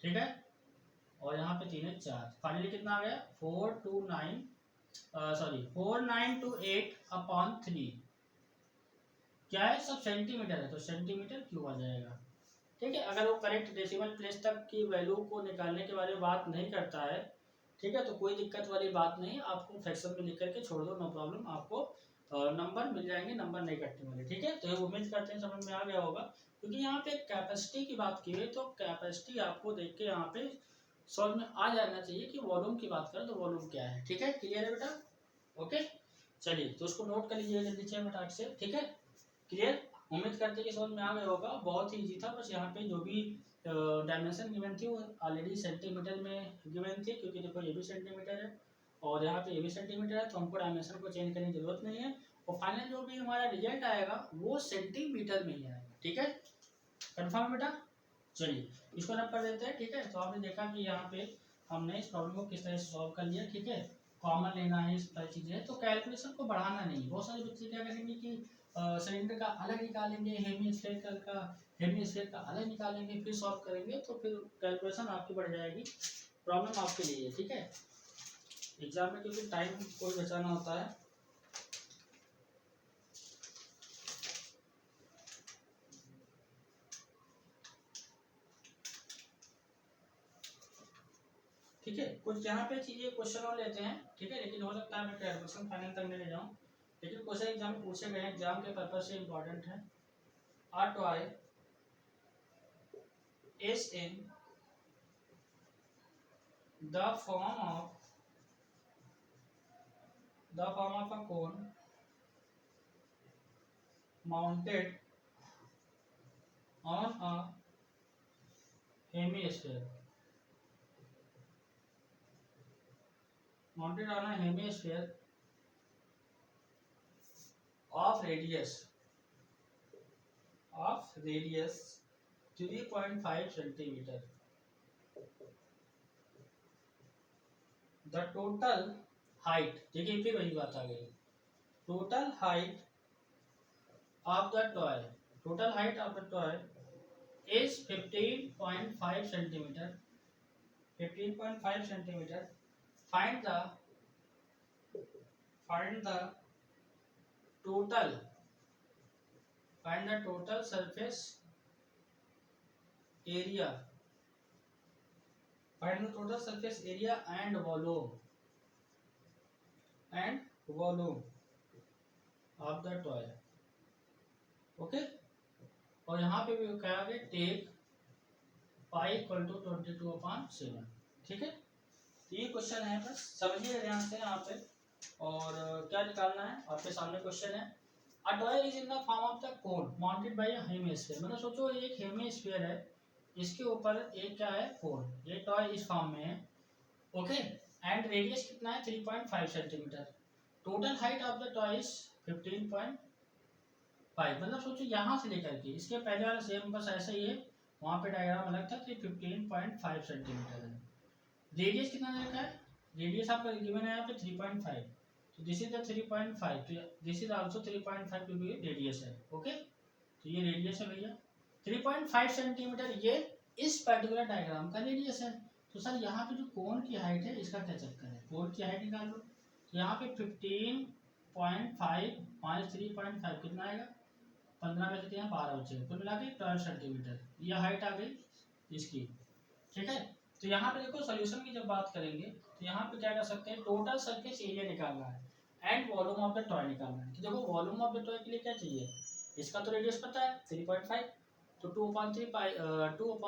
Speaker 1: ठीक है, और यहाँ पे 3 1 4, फाइनली कितना आ गया 4928 अपॉन 3, क्या है सब सेंटीमीटर है तो सेंटीमीटर क्यूब आ जाएगा। ठीक है, अगर वो करेक्ट डेसिमल प्लेस तक की वैल्यू को निकालने के बारे में बात नहीं करता है, ठीक है, तो कोई दिक्कत वाली बात नहीं, आपको फ्रैक्शन में लिख करके छोड़ दो, नो प्रॉब्लम, आपको नंबर मिल जाएंगे, नंबर नहीं कटने वाले। ठीक है, तो ये उम्मीद करते हैं समझ में आ गया होगा, क्योंकि यहाँ पे कैपेसिटी की बात की है, तो कैपेसिटी आपको देख के यहाँ पे समझ में आ जाना चाहिए कि वॉल्यूम की बात करें तो वॉल्यूम क्या है। ठीक है, क्लियर है बेटा, ओके, चलिए तो उसको नोट कर लीजिए जल्दी से फटाक से। ठीक है, क्लियर, उम्मीद करते हैं कि समझ में आ गया होगा, बहुत ही इजी था, बस यहाँ पे जो भी डायमेंशन गिवन थी वो ऑलरेडी सेंटीमीटर में गिवन थी, क्योंकि देखो ये भी सेंटीमीटर है और यहाँ पे ये भी सेंटीमीटर है, तो हमको डायमेंशन को चेंज करने की जरूरत नहीं है, और फाइनल जो भी हमारा रिजल्ट आएगा वो सेंटीमीटर में ही आएगा। ठीक है, कन्फर्म बेटा, चलिए इसको रब कर देते हैं। ठीक है, तो आपने देखा कि यहाँ पे हमने इस प्रॉब्लम को किस तरह से सॉल्व कर लिया। ठीक है, कॉमन लेना है, इस तरह चीजें, तो कैलकुलेशन को बढ़ाना नहीं। बहुत सारे बच्चे क्या करेंगे कि सिलेंडर का अलग निकालेंगे, हेमी स्फीयर का अलग निकालेंगे, फिर सॉल्व करेंगे, तो फिर कैलकुलेशन आपकी बढ़ जाएगी, प्रॉब्लम आपके लिए। ठीक है, एग्जाम में क्योंकि टाइम कोई बचाना होता है। ठीक है, कुछ यहाँ पे चीजें क्वेश्चन और लेते हैं। ठीक है, लेकिन हो सकता है मैं कैलकुलेशन फाइनल तक नहीं ले जाऊँ, लेकिन क्वेश्चन एग्जाम में पूछे गए हैं, एग्जाम के पर्पज से इम्पोर्टेंट है। A toy is in the form of a cone mounted on a hemisphere. Mounted on a hemisphere of radius 3.5 centimeter. The total height, देखिए फिर वही बात आ गई, total height of the toy is 15.5 centimeter. 15.5 centimeter. Find the total surface area find the total surface area and volume of the toy. Okay, और यहाँ पे भी क्या है, टेक पाई इक्वल टू 22/7। ठीक है, तो ये क्वेश्चन है, बस समझिए ध्यान से यहाँ पे। और क्या निकालना है, आपके सामने क्वेश्चन है। A toy is in the form of the cone mounted by a hemisphere. मतलब सोचो एक हेमिस्फीयर है, इसके ऊपर एक क्या है, कोन। ये टॉय इस फॉर्म में है। ओके, एंड रेडियस कितना है, 3.5 centimetre. Total height of the toy is 15.5। मतलब सोचो यहाँ से लेकर के इसके पहले वाला सेम, बस ऐसा ही है, वहाँ पे डायग्राम अलग था। तो 15.5 सेंटीमीटर है। रेडियस कितना दे रखा है, रेडियस आपका गिवन है यहाँ पे 3.5। तो दिस इज द 3.5, तो दिस इज आल्सो 3.5 क्योंकि रेडियस है। ओके, तो ये रेडियस है भैया 3.5 सेंटीमीटर, ये इस पर्टिकुलर डायग्राम का रेडियस है। तो सर यहाँ पे जो कोण की हाइट है, इसका क्या चक्कर है, कोण की हाइट निकाल लो। तो यहाँ पे 15.5 माइनस 3.5 कितना आएगा, 15 में से 12 बचेगा, कुल मिला के 12 सेंटीमीटर ये हाइट आ गई इसकी। ठीक है, तो यहाँ पे देखो सोल्यूशन की जब बात करेंगे तो यहाँ पे क्या कर सकते हैं, टोटल सरफेस एरिया निकालना है and volume of the toy निकालना है। तो देखो वॉल्यूम ऑफ द टॉय के लिए क्या चाहिए, इसका तो रेडियस पता है 3.5, तो 2/3 पाई आर क्यूब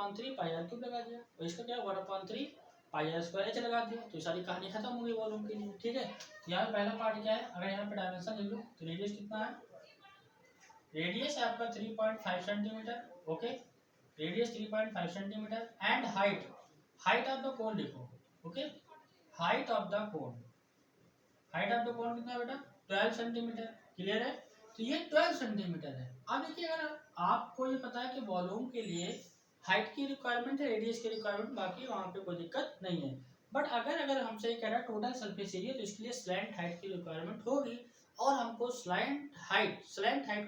Speaker 1: लगा दिया, और इसका क्या 1/3 पाई आर स्क्वायर एच लगा दिया। तो सारी कहानी खत्म हो गई वॉल्यूम के लिए। ठीक है, तो यहाँ पे पहला पार्ट क्या है, अगर यहाँ पे डायमेंशन ले लो तो रेडियस कितना है, रेडियस है आपका 3.5 centimetre. Okay, radius 3.5 centimetre and height, height of the cone लिखो। Okay, height of the cone, height of the cone कितना है बेटा, 12 सेंटीमीटर। क्लियर है, तो ये 12 सेंटीमीटर है। अब देखिए, अगर आपको ये पता है कि वॉल्यूम के लिए हाइट की रिक्वायरमेंट है, रेडियस की रिक्वायरमेंट, बाकी वहाँ पे कोई दिक्कत नहीं है। बट अगर हमसे कह रहा है टोटल सरफेस एरिया, तो इसके लिए स्लैंट हाइट की रिक्वायरमेंट होगी, और हमको स्लैंट हाइट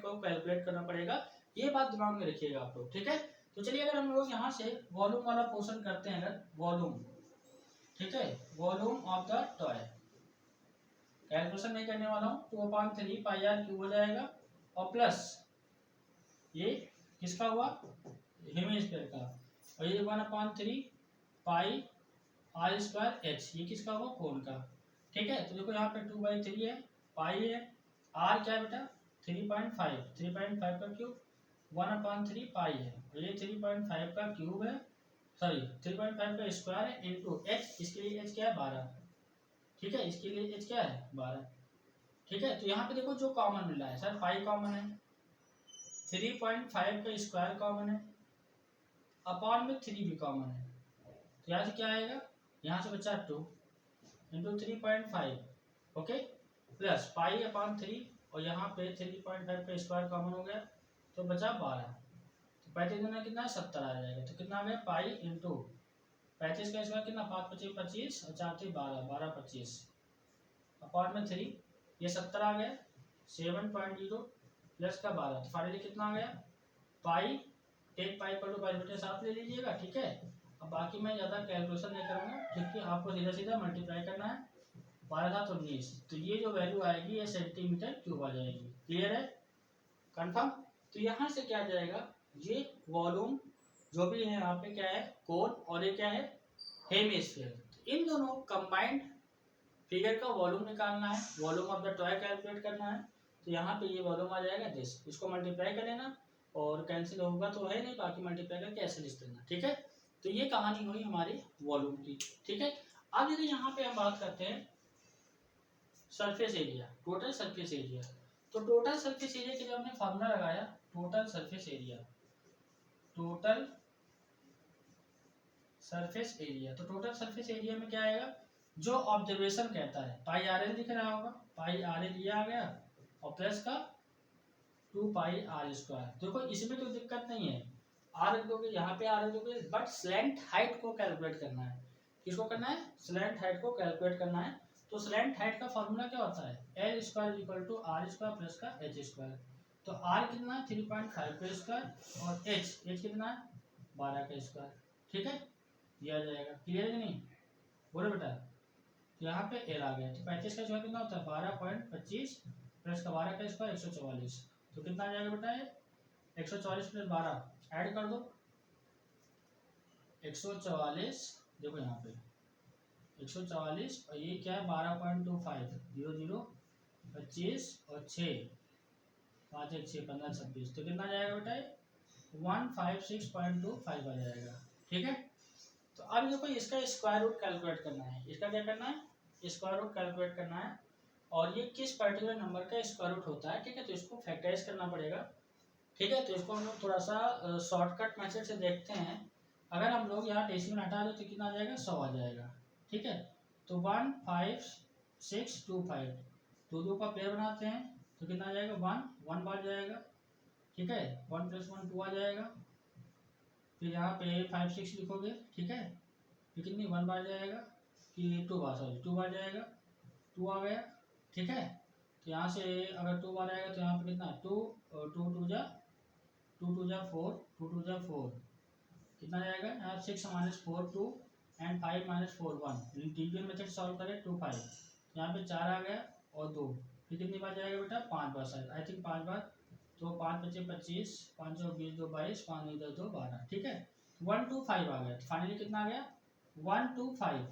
Speaker 1: को कैलकुलेट करना पड़ेगा। ये बात दिमाग में रखिएगा आप लोग। ठीक है, तो चलिए अगर हम लोग यहाँ से वॉल्यूम वाला पोर्शन करते हैं, अगर वॉल्यूम, ठीक है, volume of the toy, calculation नहीं करने वाला हूँ, 2/3 पाई आर क्यूब हो जाएगा, और प्लस ये किसका हुआ, हेमिस्फीयर का, और ये 1/3 पाई आर स्क्वायर एच, ये किसका हुआ, कोण का। ठीक है, तो देखो यहाँ पे 2/3 है, पाई है, आर क्या है बेटा 3.5 का क्यूब, 1/3 पाई है, और ये 3.5 का क्यूब है, सॉरी 3.5 का स्क्वायर है, इंटू एच, इसके लिए एच क्या है 12। ठीक है, इसके लिए एच क्या है 12। ठीक है, तो यहाँ पे देखो जो कॉमन मिल रहा है, सर पाई कॉमन है, 3.5 का स्क्वायर कॉमन है, अपॉन में 3 भी कॉमन है। तो यहाँ से क्या आएगा, यहाँ से बचा 2 into 3.5, okay, plus pi upon 3, और यहाँ पे 3.5 का स्क्वायर कॉमन हो गया, तो बचा 12। तो 35 गुना कितना है 70 आ जाएगा। तो कितना आ गया, पाई इंटू 35 का स्क्वायर कितना, 5 × 25 = 25, और 4 × 12 12 25, अपॉन में 3, ये 70 आ गया, 7.0 प्लस का 12, तो फाइनली कितना आ गया, पाई, टेक पाई पर 5/7 ले लीजिएगा। ठीक है, अब बाकी मैं ज़्यादा कैलकुलेशन नहीं करूँगा, क्योंकि आपको सीधा सीधा मल्टीप्लाई करना है, 12×7 = 19, तो ये जो वैल्यू आएगी ये सेंटीमीटर क्यूब आ जाएगी। क्लियर है, कंफर्म। तो यहाँ से क्या जाएगा, ये वॉल्यूम जो भी है यहाँ पे क्या है, कोन, और ये क्या है, हेमिस्फीयर। इन दोनों कंबाइंड फिगर का वॉल्यूम निकालना है, volume of the toy calculate करना है। तो यहाँ पे ये वॉल्यूम आ जाएगा दिस, इसको मल्टीप्लाई कर लेना, और कैंसिल होगा तो है नहीं, बाकी मल्टीप्लाई करके ऐसे लिख देना। ठीक है, तो ये कहानी हुई हमारी वॉल्यूम की। ठीक है, अब यदि यहाँ पे हम बात करते हैं surface area, total surface area, तो टोटल सरफेस एरिया के लिए हमने फॉर्मूला लगाया, total surface area, total surface area. तो टोटल सरफेस एरिया में क्या आएगा, जो ऑब्जर्वेशन कहता है, पाई आर एल दिख रहा होगा, पाई आर एल ये आ गया, और प्लस का 2 पाई आर स्क्वायर। देखो इसमें कोई दिक्कत नहीं है, आर दोगे यहाँ पे आर दोगे, बट स्लैंट हाइट को कैलकुलेट करना है। किसको करना है, स्लैंट हाइट को कैलकुलेट करना है। तो स्लैंट हाइट का फॉर्मूला क्या होता है, L square equal to R square plus का एच स्क्वायर। तो आर कितना है 3.5 का स्क्वायर, और एच कितना है 12 का स्क्वायर। ठीक है, ये आ जाएगा। क्लियर है कि नहीं, बोलो बेटा। तो यहाँ पे एल आ गया, तो 35 का स्क्वायर कितना होता है 12.25 प्लस का 12 का स्क्वायर 144। तो कितना आ जाएगा बेटा, ये 144 + 12 ऐड कर दो, 144 देखो यहाँ पे 144 और ये क्या है 12.25, 0 0 25 और 6 5 1 6 15 26, तो कितना जाएगा बेटा 156.25 आ जाएगा। ठीक है, तो अब देखो इसका स्क्वायर रूट कैलकुलेट करना है। इसका क्या करना है, स्क्वायर रूट कैलकुलेट करना है, और ये किस पर्टिकुलर नंबर का स्क्वायर रूट होता है। ठीक है, तो इसको फैक्टराइज करना पड़ेगा। ठीक है, तो इसको हम लोग थोड़ा सा शॉर्टकट मेथड से देखते हैं। अगर हम लोग यहाँ डेसिमल हटा दो तो कितना आ जाएगा 100 आ जाएगा। ठीक है, तो 15625, दो दो का पेयर बनाते हैं तो कितना आ जाएगा 1 1 बार जाएगा। ठीक है, 1 + 1 2 आ जाएगा। फिर यहाँ पे 5 6 लिखोगे। ठीक है, फिर कितनी 1 बार जाएगा कि 2 बार, सॉरी 2 बार जाएगा, 2 आ गया। ठीक है, तो यहाँ से अगर 2 बार आएगा तो यहाँ पे कितना 2 2 2 जा 2 2 जा 4 2 2 जा 4, कितना जाएगा यहाँ 6 - 4 2 एंड 5 - 4 1। इंटीग्रल मेथड सॉल्व करें 2 5, यहाँ पे 4 आ गया और 2, फिर कितनी बार जाएगा बेटा 5 बार, शायद आई थिंक 5 बार। तो 5 × 5 = 25, 5 × 20 2 22, 5 × 10 2 12। ठीक है, 1 2 5 आ गया। फाइनली कितना आ गया 1 2 5,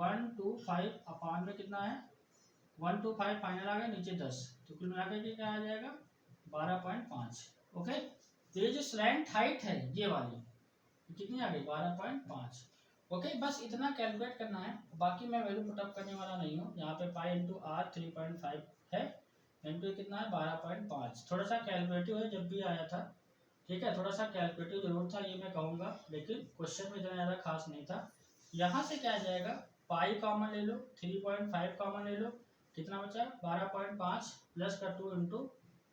Speaker 1: 1 2 5 अपान में कितना है 1 2 5 फाइनल आ गया, नीचे 10, तो कुल मिलाकर के क्या आ जाएगा 12.5। ओके, तो ये जो स्लैंट हाइट है ये वाली कितनी आ गई 12.5। ओके, बस इतना कैलकुलेट करना है, बाकी मैं वैल्यू पुटअप करने वाला नहीं हूँ। यहाँ पे पाई इंटू आर 3.5 है, इंटू कितना है 12.5। थोड़ा सा कैलकुलेटिव है, जब भी आया था। ठीक है, थोड़ा सा कैलकुलेटिव जरूर था ये मैं कहूँगा, लेकिन क्वेश्चन में इतना ज़्यादा खास नहीं था। यहाँ से क्या आ जाएगा पाई कॉमन ले लो, 3.5 कॉमन ले लो, कितना बचा 12.5 प्लस का 2 इंटू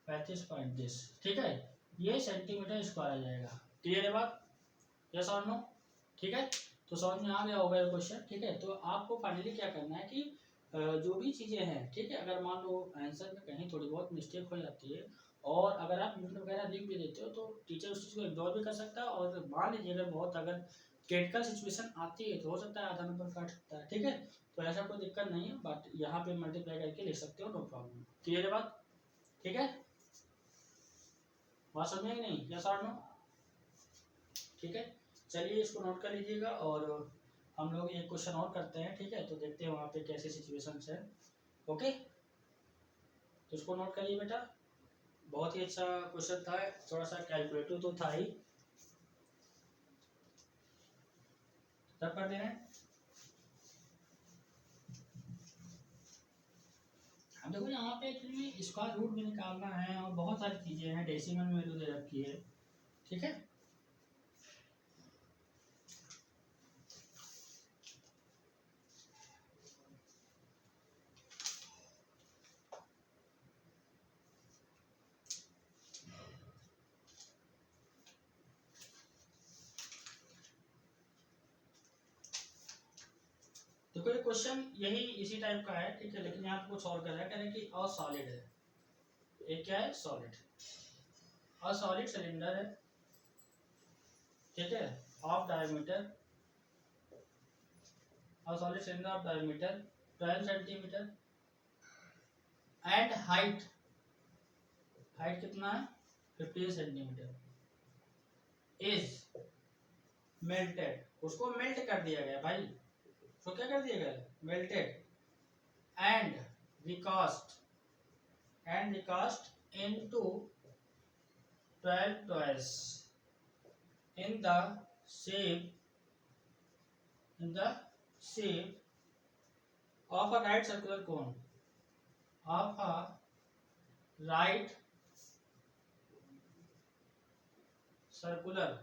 Speaker 1: 35.10। ठीक है, ये सेंटीमीटर स्क्वायर आ जाएगा। क्लियर है बात, यस और नो। ठीक है, तो समझ में आ गया होगा ये क्वेश्चन। ठीक है, तो आपको फाइनली क्या करना है कि जो भी चीज़ें हैं, ठीक है, अगर मान लो आंसर में कहीं थोड़ी बहुत मिस्टेक हो जाती है और अगर आप यूट्यूब वगैरह लिख भी देते हो तो टीचर उस चीज़ को इग्नोर भी कर सकता है, और मान लीजिए अगर बहुत अगर क्रिटिकल सिचुएशन आती है तो हो सकता है आधा नंबर काट सकता है। ठीक है, तो ऐसा कोई दिक्कत नहीं है, बट यहाँ पे मल्टीप्लाई करके लिख सकते हो, नो प्रॉब्लम। क्लियर है बात, ठीक है, बात समझ में नहीं, यस और नो। ठीक है, चलिए इसको नोट कर लीजिएगा, और हम लोग एक क्वेश्चन और करते हैं। ठीक है, तो देखते हैं वहाँ पे कैसे सिचुएशंस है। ओके, तो इसको नोट करिए बेटा, बहुत ही अच्छा क्वेश्चन था, थोड़ा सा कैलकुलेटिव तो था ही। तब कर दे रहे हैं हम, देखो यहाँ पे एक्चुअली स्क्वायर रूट भी निकालना है और बहुत सारी चीज़ें हैं, डेसिमल में वैल्यू दे रखी है। ठीक है, देखो ये क्वेश्चन यही इसी टाइप का है। ठीक है, लेकिन यहाँ पे कुछ और कर रहा है, कह रहे हैं कि अ सॉलिड है, ये क्या है सॉलिड, अ सॉलिड सिलेंडर है। ठीक है, of diameter, a solid cylinder of diameter 12 centimetre and height, height कितना है 15 सेंटीमीटर, इज मेल्टेड, उसको मेल्ट कर दिया गया भाई, उसको क्या कर दिया गया melted, and recast, and recast into 12 toys in the shape, in the shape of a right circular cone, of a right circular,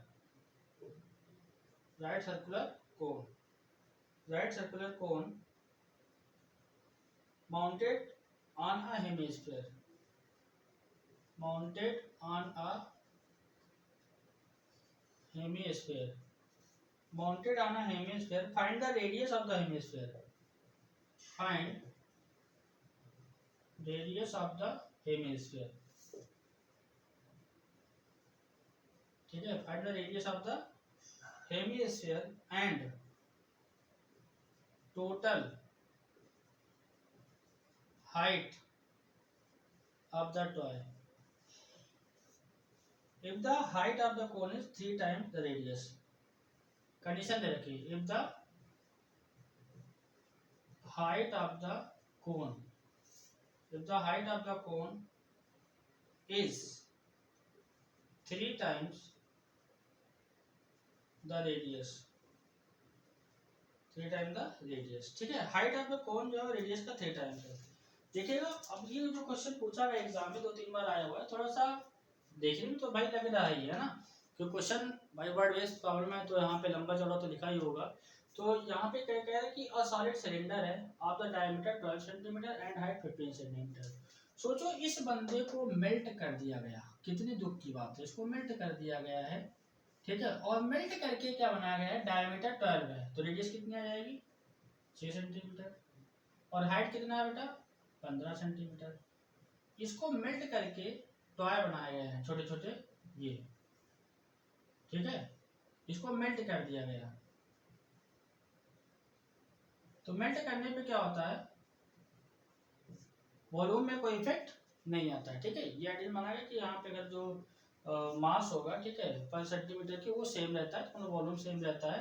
Speaker 1: right circular cone, right circular cone mounted on a hemisphere, mounted on a hemisphere, mounted on a hemisphere, find the radius of the hemisphere, find radius of the hemisphere। ठीक है, find the radius of the hemisphere and total height of the toy if the height of the cone is 3 times the radius। Condition दे रखी है, if the height of the cone, if the height of the cone is 3 times the radius, 3 time the radius, ठीक है। Height of the कोन जो है radius का 3 times है। देखिएगा अब ये जो क्वेश्चन पूछा गया एग्जाम में 2-3 बार आया हुआ है, थोड़ा सा देखने में तो भाई लग रहा ही है ना, क्योंकि क्वेश्चन भाई वर्ड बेस्ड प्रॉब्लम है तो यहाँ पे लंबा चौड़ा तो लिखा ही होगा। तो यहाँ पे क्या कह रहा है कि अ सॉलिड सिलेंडर है of the diameter 12 centimetre and height 15 centimetre. सोचो इस बंदे को मेल्ट कर दिया गया, कितनी दुख की बात है, इसको मेल्ट कर दिया गया है, ठीक है। और मेल्ट करके क्या बनाया गया है, डायमीटर 12 है तो रेडियस कितनी आ जाएगी 6 सेंटीमीटर, और हाइट कितना है बेटा 15 सेंटीमीटर। इसको मेल्ट करके टॉय बनाए गए हैं छोटे छोटे ये, ठीक है। इसको मेल्ट कर दिया गया, तो मेल्ट करने पे क्या होता है, वॉल्यूम में कोई इफेक्ट नहीं आता है, ठीक है। ये आइडिया माना गया कि यहाँ पे अगर जो मास होगा, ठीक है, पर सेंटीमीटर की वो सेम रहता है, तो वॉल्यूम सेम रहता है।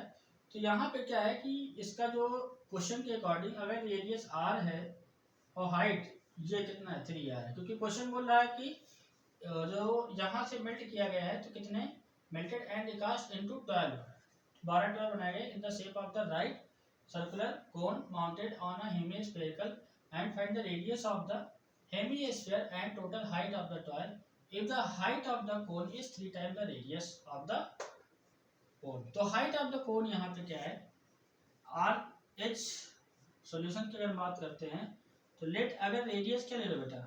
Speaker 1: तो यहाँ पे क्या है कि इसका जो क्वेश्चन के अकॉर्डिंग अगर रेडियस r है और हाइट ये कितना है 3r है, क्योंकि क्वेश्चन बोल रहा है कि जो यहाँ से मेल्ट किया गया है तो कितने melted and cast into 12 toy बनाए गए in the shape of the right circular cone mounted on a hemispherical and find the radius of the hemisphere and total height of the toy if the height of the cone is 3 times the radius of the cone। तो height of the cone यहाँ पे क्या है r h, solution की अगर बात करते हैं तो लेट अगर रेडियस क्या ले लो बेटा,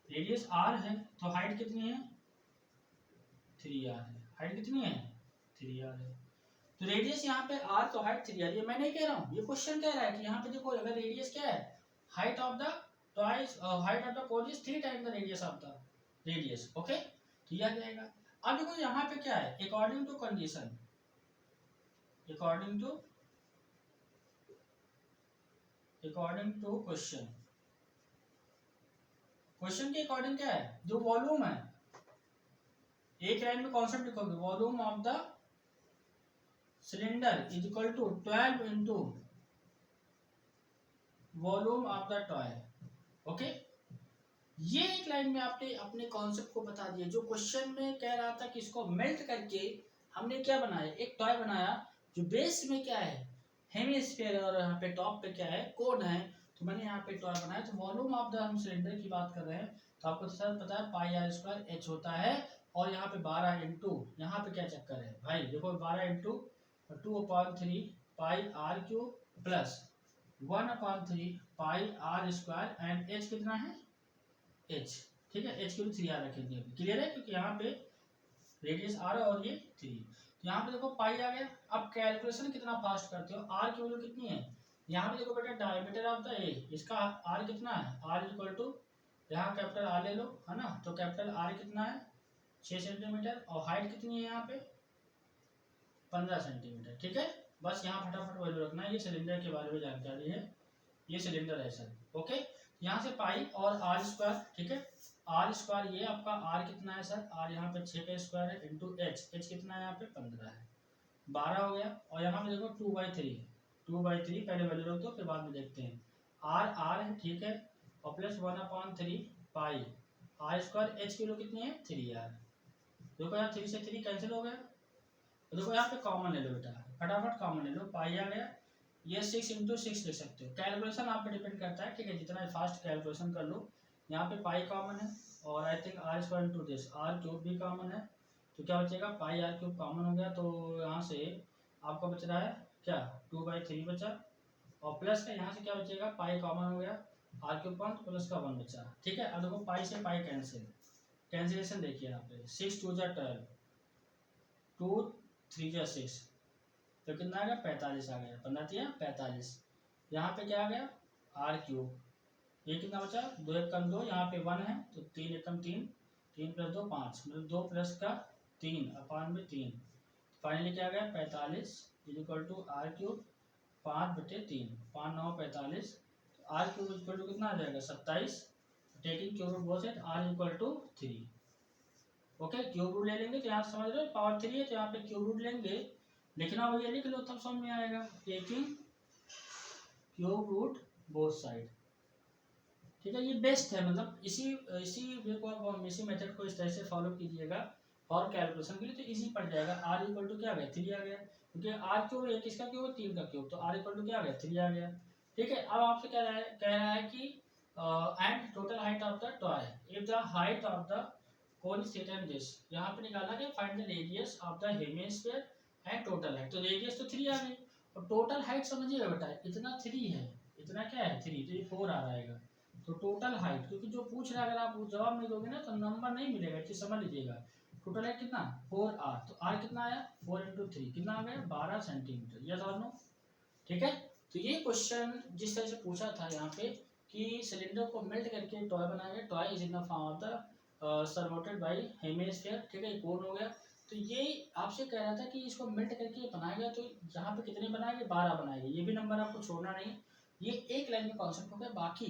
Speaker 1: रेडियस r है तो हाइट कितनी है 3r है, हाइट कितनी है 3r है। तो रेडियस यहाँ पे r तो हाइट 3r, ये मैं नहीं कह रहा हूँ, ये क्वेश्चन कह रहा है कि यहाँ पे देखो अगर रेडियस क्या है height of the twice height of the cone is 3 times the radius of the radius, okay. तो यह जाएगा। अब देखो यहाँ पे क्या है according to condition, according to question, question के अकॉर्डिंग क्या है जो वॉल्यूम है, एक लाइन में कॉन्सेप्ट लिखोगे volume of the cylinder is equal to 12 into volume of the toy, okay. ये एक लाइन में आपने अपने कॉन्सेप्ट को बता दिया। जो क्वेश्चन में कह रहा था कि इसको मेल्ट करके हमने क्या बनाया, एक टॉय बनाया जो बेस में क्या है हेमिस्फीयर और यहाँ पे टॉप पे क्या है कोन है, तो मैंने यहाँ पे टॉय बनाया। तो वॉल्यूम ऑफ द हम सिलेंडर की बात कर रहे हैं तो आपको सर पता है पाई आर स्क्वायर एच होता है, और यहाँ पे 12 इंटू यहाँ पे क्या चक्कर है भाई देखो 12 into 2/3 pi are cube plus 1/3 pi are square and h कितना है h, ठीक है। h की वैल्यू 3r रखेंगे, क्लियर है, क्योंकि यहाँ पे रेडियस r और ये 3। तो यहाँ पे देखो पाई आ गया। अब कैलकुलेशन कितना फास्ट करते हो, r की वैल्यू कितनी है, यहाँ पे देखो बेटा डायमीटर ऑफ द ए, इसका r कितना है r इक्वल टू यहाँ कैपिटल r ले लो है ना, तो कैपिटल r कितना है 6 सेंटीमीटर, और हाइट कितनी है यहाँ पे 15 सेंटीमीटर, ठीक है। बस यहाँ फटाफट वैल्यू रखना है, ये सिलेंडर के बारे में जानकारी है, ये सिलेंडर है सर, ओके। यहाँ से पाई और आर स्क्वायर, ठीक है, आर स्क्वायर ये आपका आर कितना है सर, आर यहाँ पे 6 का स्क्वायर है इंटू एच, एच कितना है यहाँ पे 15 है, 12 हो गया। और यहाँ पे देखो 2/3 पहले वैल्यू रख दो फिर बाद में देखते हैं, आर है, ठीक है, और plus 1/3 pi are square, h की वैल्यू कितनी है 3r। देखो यहाँ 3 से 3 कैंसिल हो गया, तो देखो यहाँ पे कॉमन ले लो बेटा, फटाफट कॉमन ले लो, पाई आ गया, ये 6 इंटू 6 लिख सकते हो। कैलकुलेशन आप पे डिपेंड करता है, ठीक है, जितना फास्ट कैलकुलेशन कर लो। यहाँ पे पाई कॉमन है और I think r square into this r cube भी कॉमन है, तो क्या बचेगा पाई आर क्यूब कॉमन हो गया, तो यहाँ से आपका बच रहा है क्या 2/3 बचा, और प्लस का यहाँ से क्या बचेगा पाई कॉमन हो गया, आर क्यूब 1 प्लस का 1 बचा, ठीक है। अब देखो पाई से पाई कैंसिल, कैंसिलेशन देखिए यहाँ पे 6 2 जा 12, 2 3 जा 6, तो कितना आ गया 45 आ गया, 15 3 45। यहाँ पे क्या आ गया आर क्यूब, ये कितना बचा 2 एकम 2, यहाँ पे 1 है तो 3 एकम 3, 3 प्लस 2 5, मतलब 2 प्लस का 3 अपान में 3, फाइनली क्या आ गया 45 equal to r cube 5/3, 5 9 45, r cube equal to कितना आ जाएगा 27, taking cube root both side r equal to 3, okay. Cube root ले लेंगे तो यहाँ समझ रहे हो पावर 3 है तो यहाँ पे क्यूब रूट लेंगे, लिखना हो ये लिख लो तब समझ में आएगा, taking cube root both side. ठीक है, ये बेस्ट है, मतलब इसी इसी वे को आप इसी मेथड को इस तरह से फॉलो कीजिएगा और कैलकुलेशन के लिए तो इजी पड़ जाएगा। आर इक्वल टू क्या आ गया 3 आ गया, क्योंकि आर क्यूब है किसका क्यूब 3 का क्यूब, तो आर इक्वल टू क्या आ गया 3 आ गया। ठीक है, अब आपसे कह रहा है कि and total height of the toy if the height of the कौन सेटन दिस, यहाँ पे निकाला है find the radius of the hemisphere and total height, तो रेडियस तो 3 आ गई और टोटल हाइट समझिएगा बेटा इतना 3 है, इतना क्या है 3, तो ये 4 आ जाएगा। तो टोटल हाइट, क्योंकि जो पूछ रहा है अगर आप जवाब नहीं दोगे ना तो नंबर नहीं मिलेगा, चीज समझ लीजिएगा। टोटल हाइट कितना 4r, तो r कितना आया 4 इंटू 3 कितना आ गया 12 सेंटीमीटर, यस और नो। ठीक है, तो ये क्वेश्चन जिस तरह से पूछा था यहाँ पे कि सिलेंडर को मेल्ट करके टॉय बनाया गया, toy is in the form of the surrounded by hemisphere. ठीक है, ये कोन हो गया। तो ये आपसे कह रहा था कि इसको मेल्ट करके बनाया गया, तो यहाँ पे कितने बनाएंगे 12 बनाएंगे, ये भी नंबर आपको छोड़ना नहीं। ये एक लाइन में कॉन्सेप्ट हो गया, बाकी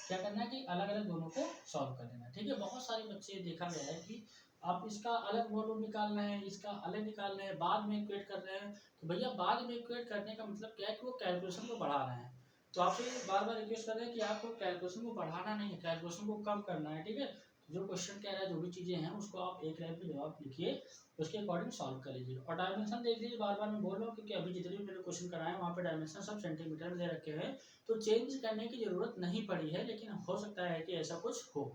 Speaker 1: क्या करना है कि अलग अलग दोनों को सॉल्व कर देना। ठीक है, बहुत सारे बच्चे देखा गया है कि आप इसका अलग वॉल्यूम निकालना है, इसका अलग निकालना है, बाद में इक्वेट कर रहे हैं। तो भैया बाद में इक्वेट करने का मतलब क्या है कि वो कैलकुलेशन को बढ़ा रहे हैं। तो आपसे बार बार रिक्वेस्ट कर रहे हैं कि आपको कैलकुलेशन को बढ़ाना नहीं है, कैलकुलेशन को कम करना है। ठीक है, जो क्वेश्चन कह रहा है जो भी चीज़ें हैं उसको आप एक लाइन में जवाब लिखिए, उसके अकॉर्डिंग सॉल्व कर लीजिए। और डायमेंशन देख लीजिए, बार बार मैं बोल रहा हूँ क्योंकि अभी जितने भी मैंने क्वेश्चन कराए हैं वहाँ पे डायमेंशन सब सेंटीमीटर में दे रखे हैं, तो चेंज करने की जरूरत नहीं पड़ी है, लेकिन हो सकता है कि ऐसा कुछ हो।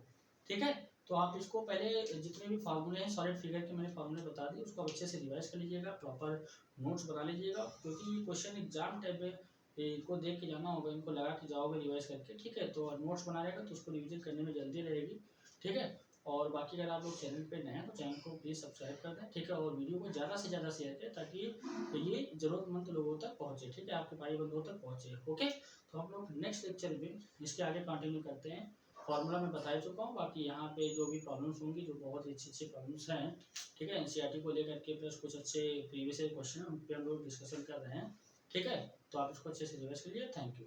Speaker 1: ठीक है, तो आप इसको पहले जितने भी फार्मूले हैं सॉलिड फिगर के मैंने फार्मूले बता दिए, उसको अच्छे से रिवाइज कर लीजिएगा, प्रॉपर नोट्स बना लीजिएगा, क्योंकि ये क्वेश्चन एग्जाम टाइप में इनको देख के जाना होगा, इनको लगा के जाओगे रिवाइज करके। ठीक है, तो नोट्स बना रहेगा तो उसको रिविजन करने में जल्दी रहेगी। ठीक है, और बाकी अगर आप लोग चैनल पे नए हैं तो चैनल को प्लीज़ सब्सक्राइब कर दें। ठीक है, और वीडियो को ज़्यादा से ज़्यादा शेयर करें ताकि ये ज़रूरतमंद लोगों तक पहुँचे। ठीक है, आपके भाई बंधुओं तक पहुँचे। ओके, तो हम लोग नेक्स्ट लेक्चर में इसके आगे कंटिन्यू करते हैं। फॉर्मूला मैं बता ही चुका हूँ, बाकी यहाँ पे जो भी प्रॉब्लम्स होंगी जो बहुत अच्छी अच्छी प्रॉब्लम्स हैं, ठीक है, एनसीईआरटी को लेकर के प्लस कुछ अच्छे प्रीवियस क्वेश्चन उन पर हम लोग डिस्कशन कर रहे हैं। ठीक है, तो आप इसको अच्छे से रिवाइज करिए। Thank you.